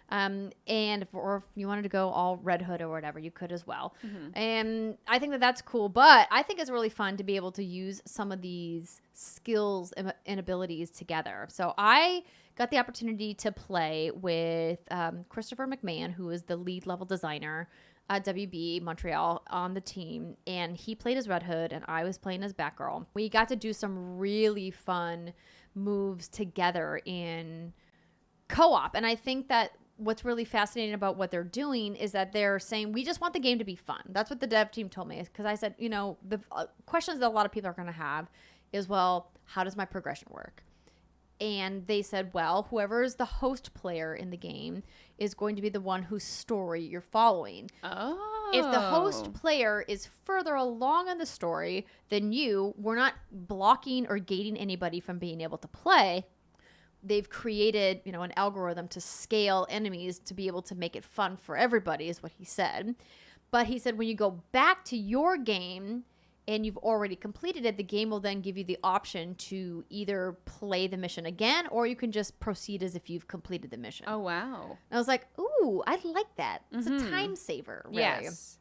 Speaker 1: And if you wanted to go all Red Hood or whatever, you could as well. And I think that that's cool. But I think it's really fun to be able to use some of these skills and abilities together. So I got the opportunity to play with Christopher McMahon, who is the lead level designer at WB Montreal on the team, and he played as Red Hood and I was playing as Batgirl. We got to do some really fun moves together in co-op, and I think that what's really fascinating about what they're doing is that they're saying, we just want the game to be fun. That's what the dev team told me, because I said, the questions that a lot of people are going to have is, well, how does my progression work? And they said, well, whoever is the host player in the game is going to be the one whose story you're following.
Speaker 2: Oh.
Speaker 1: If the host player is further along in the story than you, we're not blocking or gating anybody from being able to play. They've created, an algorithm to scale enemies to be able to make it fun for everybody, is what he said. But he said when you go back to your game and you've already completed it, the game will then give you the option to either play the mission again, or you can just proceed as if you've completed the mission.
Speaker 2: Oh, wow.
Speaker 1: And I was like, ooh, I like that. It's a time saver, really.
Speaker 2: Yes.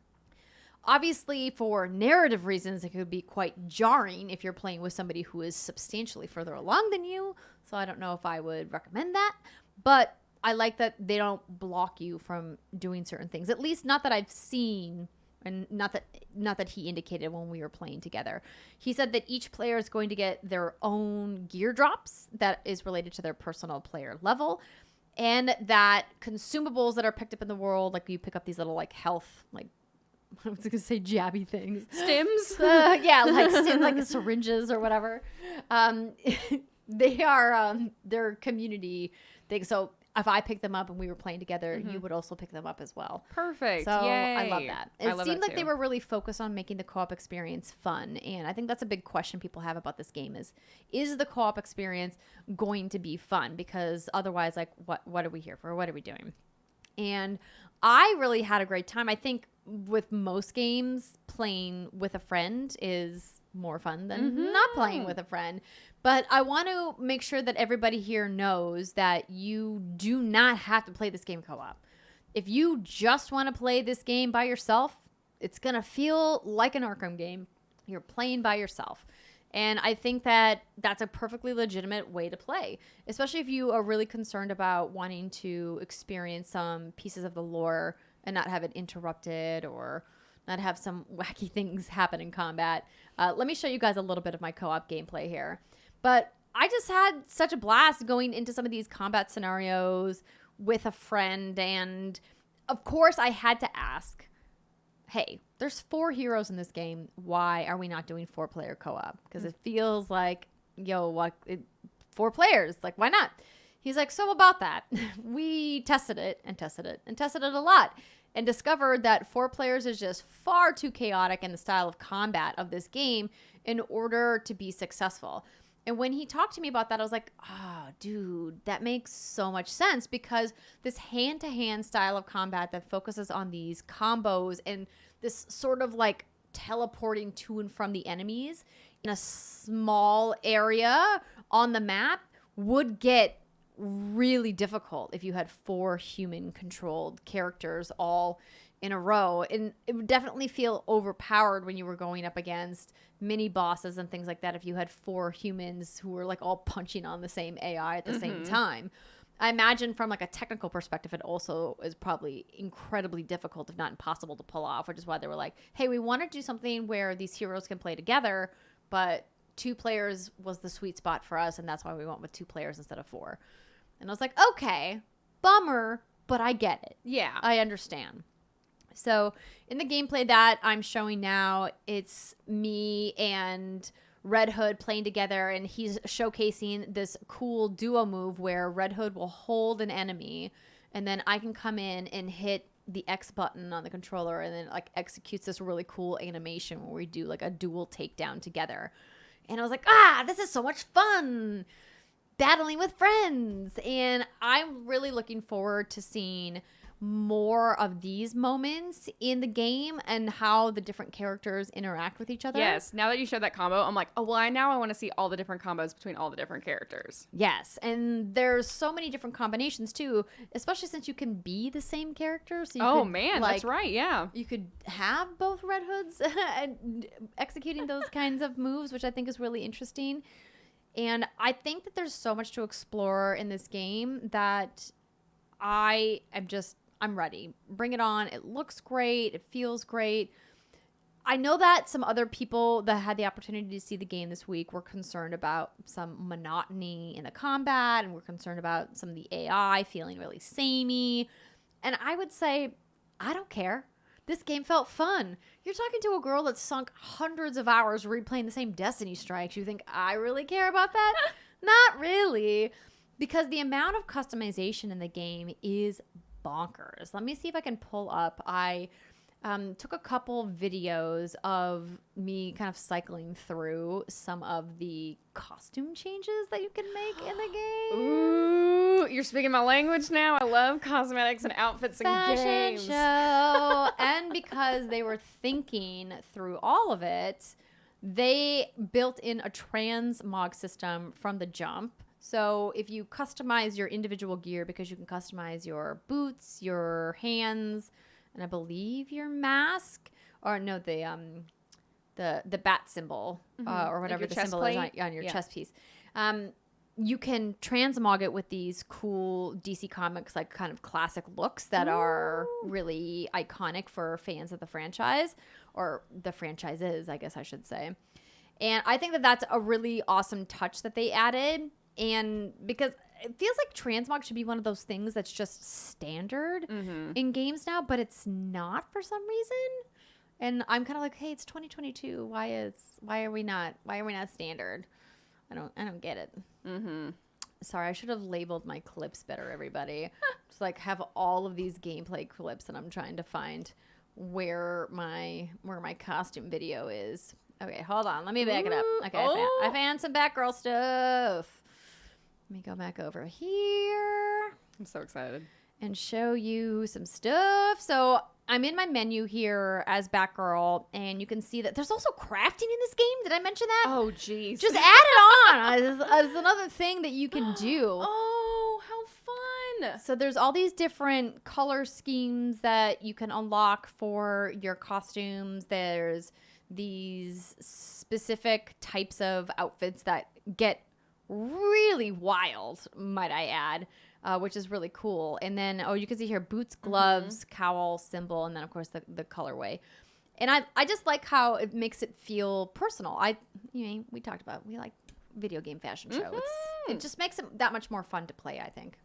Speaker 1: Obviously, for narrative reasons, it could be quite jarring if you're playing with somebody who is substantially further along than you. So I don't know if I would recommend that. But I like that they don't block you from doing certain things. At least not that I've seen, and not that he indicated when we were playing together. He said that each player is going to get their own gear drops that is related to their personal player level, and that consumables that are picked up in the world, like you pick up these little health, I was going to say jabby things.
Speaker 2: Stims?
Speaker 1: Like syringes or whatever. They are their community thing. So if I picked them up and we were playing together, you would also pick them up as well.
Speaker 2: Perfect.
Speaker 1: So
Speaker 2: Yay.
Speaker 1: I love that. It seemed like they were really focused on making the co-op experience fun. And I think that's a big question people have about this game is the co-op experience going to be fun? Because otherwise, what are we here for? What are we doing? And I really had a great time. I think with most games, playing with a friend is more fun than not playing with a friend. But I want to make sure that everybody here knows that you do not have to play this game co-op. If you just want to play this game by yourself, it's going to feel like an Arkham game. You're playing by yourself. And I think that that's a perfectly legitimate way to play, especially if you are really concerned about wanting to experience some pieces of the lore and not have it interrupted or not have some wacky things happen in combat. Let me show you guys a little bit of my co-op gameplay here. But I just had such a blast going into some of these combat scenarios with a friend, and of course, I had to ask, hey, there's 4 heroes in this game. Why are we not doing 4-player co-op? Because it feels like, 4 players. Like, why not? He's like, so about that, we tested it and tested it and tested it a lot and discovered that 4 players is just far too chaotic in the style of combat of this game in order to be successful. And when he talked to me about that, I was like, oh, dude, that makes so much sense, because this hand-to-hand style of combat that focuses on these combos and this sort of like teleporting to and from the enemies in a small area on the map would get really difficult if you had 4 human-controlled characters all in a row. And it would definitely feel overpowered when you were going up against mini bosses and things like that if you had 4 humans who were like all punching on the same AI at the same time. I imagine from like a technical perspective, it also is probably incredibly difficult, if not impossible, to pull off, which is why they were like, hey, we want to do something where these heroes can play together, but 2 players was the sweet spot for us, and that's why we went with 2 players instead of 4. And I was like, okay, bummer, but I get it.
Speaker 2: Yeah.
Speaker 1: I understand. So in the gameplay that I'm showing now, it's me and Red Hood playing together, and he's showcasing this cool duo move where Red Hood will hold an enemy, and then I can come in and hit the X button on the controller, and then like executes this really cool animation where we do like a dual takedown together. And I was like, this is so much fun, battling with friends. And I'm really looking forward to seeing more of these moments in the game and how the different characters interact with each other.
Speaker 2: Yes. Now that you showed that combo, I'm like, oh, well, I want to see all the different combos between all the different characters.
Speaker 1: Yes. And there's so many different combinations too, especially since you can be the same character. So you could,
Speaker 2: that's right. Yeah.
Speaker 1: You could have both Red Hoods and executing those kinds of moves, which I think is really interesting. And I think that there's so much to explore in this game that I'm ready. Bring it on. It looks great. It feels great. I know that some other people that had the opportunity to see the game this week were concerned about some monotony in the combat, and were concerned about some of the AI feeling really samey. And I would say, I don't care. This game felt fun. You're talking to a girl that's sunk hundreds of hours replaying the same Destiny strikes. You think I really care about that? Not really. Because the amount of customization in the game is bonkers. Let me see if I can pull up. I took a couple videos of me kind of cycling through some of the costume changes that you can make in the game.
Speaker 2: Ooh, you're speaking my language now. I love cosmetics and outfits and games.
Speaker 1: Show. And because they were thinking through all of it, they built in a transmog system from the jump. So if you customize your individual gear, because you can customize your boots, your hands, and I believe your mask, or no, the bat symbol, or whatever
Speaker 2: like
Speaker 1: the symbol is on your chest piece. You can transmog it with these cool DC Comics, like kind of classic looks that are really iconic for fans of the franchise, or the franchises, I guess I should say. And I think that that's a really awesome touch that they added. And because it feels like transmog should be one of those things that's just standard in games now, but it's not for some reason. And I'm kind of like, hey, it's 2022. Why are we not standard? I don't get it. Sorry, I should have labeled my clips better, everybody. Just like have all of these gameplay clips, and I'm trying to find where my costume video is. Okay, hold on. Let me back it up. Okay, I found some Batgirl stuff. Let me go back over here.
Speaker 2: I'm so excited.
Speaker 1: And show you some stuff. So I'm in my menu here as Batgirl, and you can see that there's also crafting in this game. Did I mention that?
Speaker 2: Oh, jeez.
Speaker 1: Just add it on as another thing that you can do.
Speaker 2: Oh, how fun.
Speaker 1: So there's all these different color schemes that you can unlock for your costumes. There's these specific types of outfits that get really wild, might I add, which is really cool. And then, you can see here, boots, gloves, cowl, symbol, and then, of course, the colorway. And I just like how it makes it feel personal. We talked about, we like video game fashion show. It just makes it that much more fun to play, I think.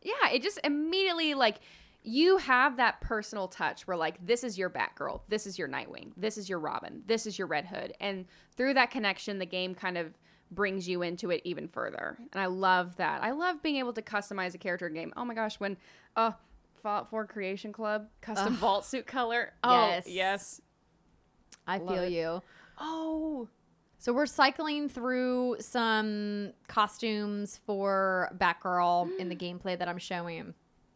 Speaker 2: Yeah, it just immediately, like, you have that personal touch where like, this is your Batgirl, this is your Nightwing, this is your Robin, this is your Red Hood. And through that connection, the game kind of brings you into it even further. And I love that. I love being able to customize a character in game. Oh my gosh, when Fallout 4 Creation Club, custom vault suit color. Oh, yes.
Speaker 1: I feel you.
Speaker 2: Oh.
Speaker 1: So we're cycling through some costumes for Batgirl in the gameplay that I'm showing.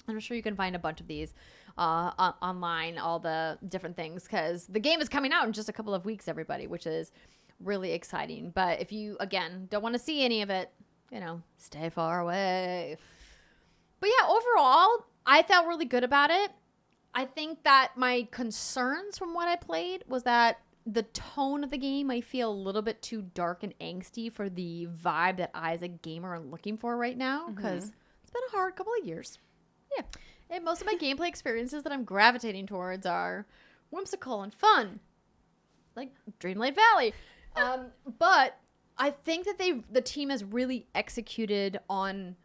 Speaker 1: I'm sure you can find a bunch of these online, all the different things, because the game is coming out in just a couple of weeks, everybody, which is really exciting. But if you, again, don't want to see any of it, stay far away. But yeah, overall, I felt really good about it. I think that my concerns from what I played was that the tone of the game I feel a little bit too dark and angsty for the vibe that I as a gamer am looking for right now, because it's been a hard couple of years. Yeah. And most of my gameplay experiences that I'm gravitating towards are whimsical and fun, like Dreamlight Valley. But I think that the team has really executed on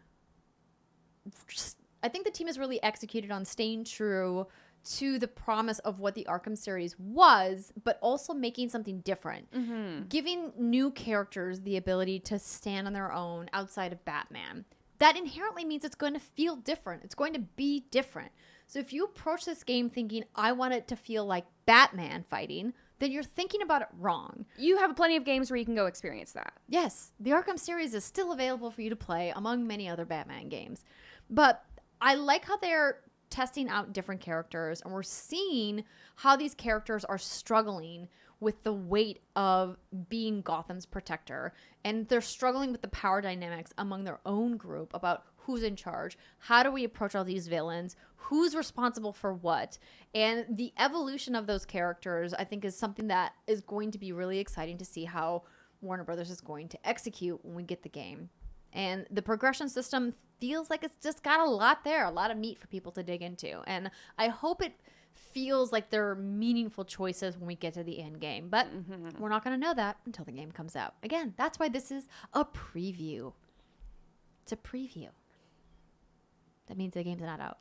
Speaker 1: staying true to the promise of what the Arkham series was, but also making something different. Giving new characters the ability to stand on their own outside of Batman. That inherently means it's going to feel different. It's going to be different. So if you approach this game thinking, I want it to feel like Batman fighting, then you're thinking about it wrong.
Speaker 2: You have plenty of games where you can go experience that.
Speaker 1: Yes, the Arkham series is still available for you to play among many other Batman games. But I like how they're testing out different characters, and we're seeing how these characters are struggling with the weight of being Gotham's protector, and they're struggling with the power dynamics among their own group about who's in charge, how do we approach all these villains, who's responsible for what, and the evolution of those characters I think is something that is going to be really exciting to see how Warner Brothers is going to execute when we get the game. And the progression system feels like it's just got a lot there, a lot of meat for people to dig into. And I hope it feels like there are meaningful choices when we get to the end game. But we're not going to know that until the game comes out. Again, that's why this is a preview. It's a preview. That means the game's not out.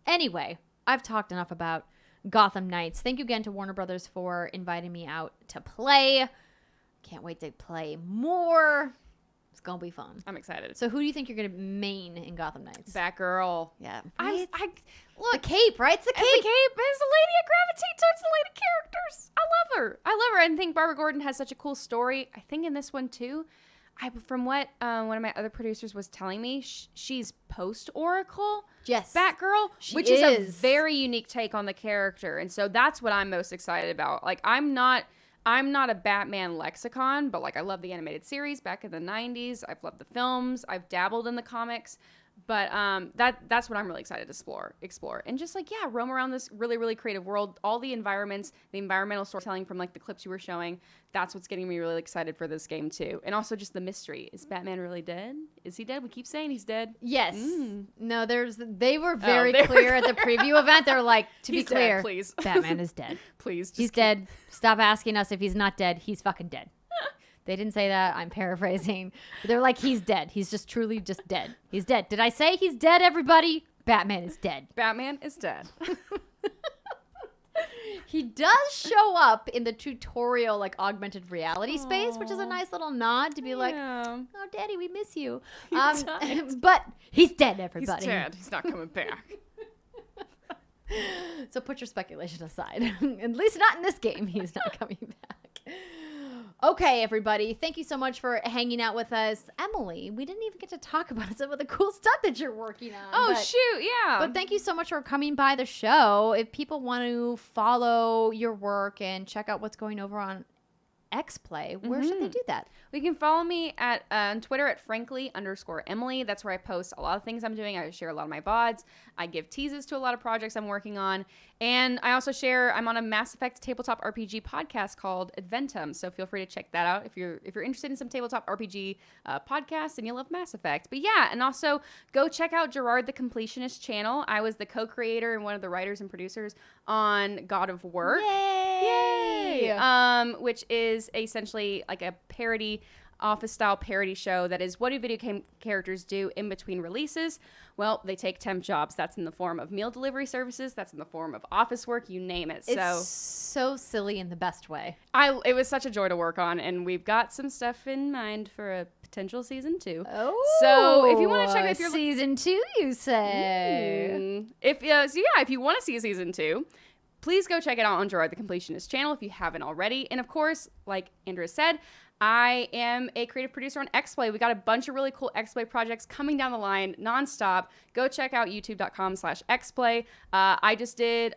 Speaker 1: Anyway, I've talked enough about Gotham Knights. Thank you again to Warner Brothers for inviting me out to play. Can't wait to play more. It's going to be fun.
Speaker 2: I'm excited.
Speaker 1: So who do you think you're going to main in Gotham Knights?
Speaker 2: Batgirl.
Speaker 1: Yeah.
Speaker 2: I look,
Speaker 1: the cape, right? It's the cape.
Speaker 2: It's the cape. It's the lady. I gravitate towards the lady characters. I love her. I think Barbara Gordon has such a cool story. I think in this one too. From what one of my other producers was telling me, she's post-Oracle Batgirl, which is a very unique take on the character. And so that's what I'm most excited about. Like, I'm not a Batman lexicon, but like I love the animated series back in the 90s. I've loved the films. I've dabbled in the comics. But that's what I'm really excited to explore. And just like, roam around this really, really creative world. All the environments, the environmental storytelling from like the clips you were showing, that's what's getting me really excited for this game too. And also just the mystery. Is Batman really dead? Is he dead? We keep saying he's dead.
Speaker 1: Yes. No, they were very clear at the preview event. They're like, to be clear,
Speaker 2: dead, please.
Speaker 1: Batman is dead.
Speaker 2: Please.
Speaker 1: He's dead. Stop asking us if he's not dead. He's fucking dead. They didn't say that. I'm paraphrasing. But they're like, he's dead. He's just truly just dead. He's dead. Did I say he's dead, everybody? Batman is dead.
Speaker 2: Batman is dead.
Speaker 1: He does show up in the tutorial, like, augmented reality space, which is a nice little nod to be like, oh, Daddy, we miss you. But he's dead, everybody.
Speaker 2: He's dead. He's not coming back.
Speaker 1: So put your speculation aside. At least not in this game. He's not coming back. Okay, everybody. Thank you so much for hanging out with us. Emily, we didn't even get to talk about some of the cool stuff that you're working on.
Speaker 2: Oh, shoot. Yeah.
Speaker 1: But thank you so much for coming by the show. If people want to follow your work and check out what's going over on Xplay, where should they do that?
Speaker 2: You can follow me at on Twitter at frankly_Emily. That's where I post a lot of things I'm doing. I share a lot of my VODs. I give teases to a lot of projects I'm working on. And I also I'm on a Mass Effect tabletop RPG podcast called Adventum. So feel free to check that out if you're interested in some tabletop RPG podcasts and you love Mass Effect. But yeah, and also go check out Gerard the Completionist channel. I was the co-creator and one of the writers and producers on God of War.
Speaker 1: Yay!
Speaker 2: Which is essentially like a parody office-style parody show that is, what do video game characters do in between releases? Well, they take temp jobs. That's in the form of meal delivery services. That's in the form of office work. You name it.
Speaker 1: It's so silly in the best way.
Speaker 2: It was such a joy to work on, and we've got some stuff in mind for a potential season 2.
Speaker 1: Oh,
Speaker 2: so if you want to check out your
Speaker 1: season 2, you say.
Speaker 2: If you want to see a season 2, please go check it out on Gerard the Completionist channel if you haven't already. And of course, like Andrea said, I am a creative producer on Xplay. We got a bunch of really cool Xplay projects coming down the line nonstop. Go check out youtube.com/Xplay. I just did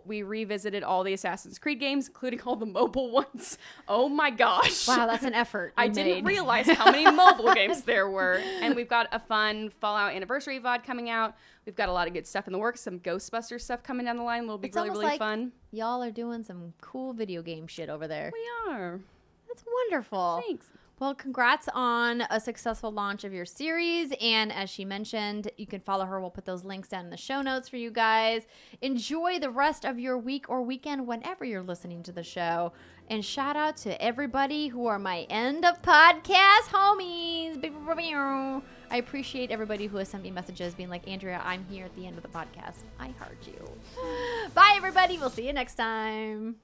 Speaker 2: we revisited all the Assassin's Creed games, including all the mobile ones. Oh my gosh.
Speaker 1: Wow, that's an effort.
Speaker 2: I didn't realize how many mobile games there were. And we've got a fun Fallout Anniversary VOD coming out. We've got a lot of good stuff in the works. Some Ghostbusters stuff coming down the line. It'll be really fun.
Speaker 1: Y'all are doing some cool video game shit over there.
Speaker 2: We are.
Speaker 1: That's wonderful.
Speaker 2: Thanks.
Speaker 1: Well, congrats on a successful launch of your series. And as she mentioned, you can follow her. We'll put those links down in the show notes for you guys. Enjoy the rest of your week or weekend whenever you're listening to the show. And shout out to everybody who are my end of podcast homies. I appreciate everybody who has sent me messages being like, Andrea, I'm here at the end of the podcast. I heard you. Bye, everybody. We'll see you next time.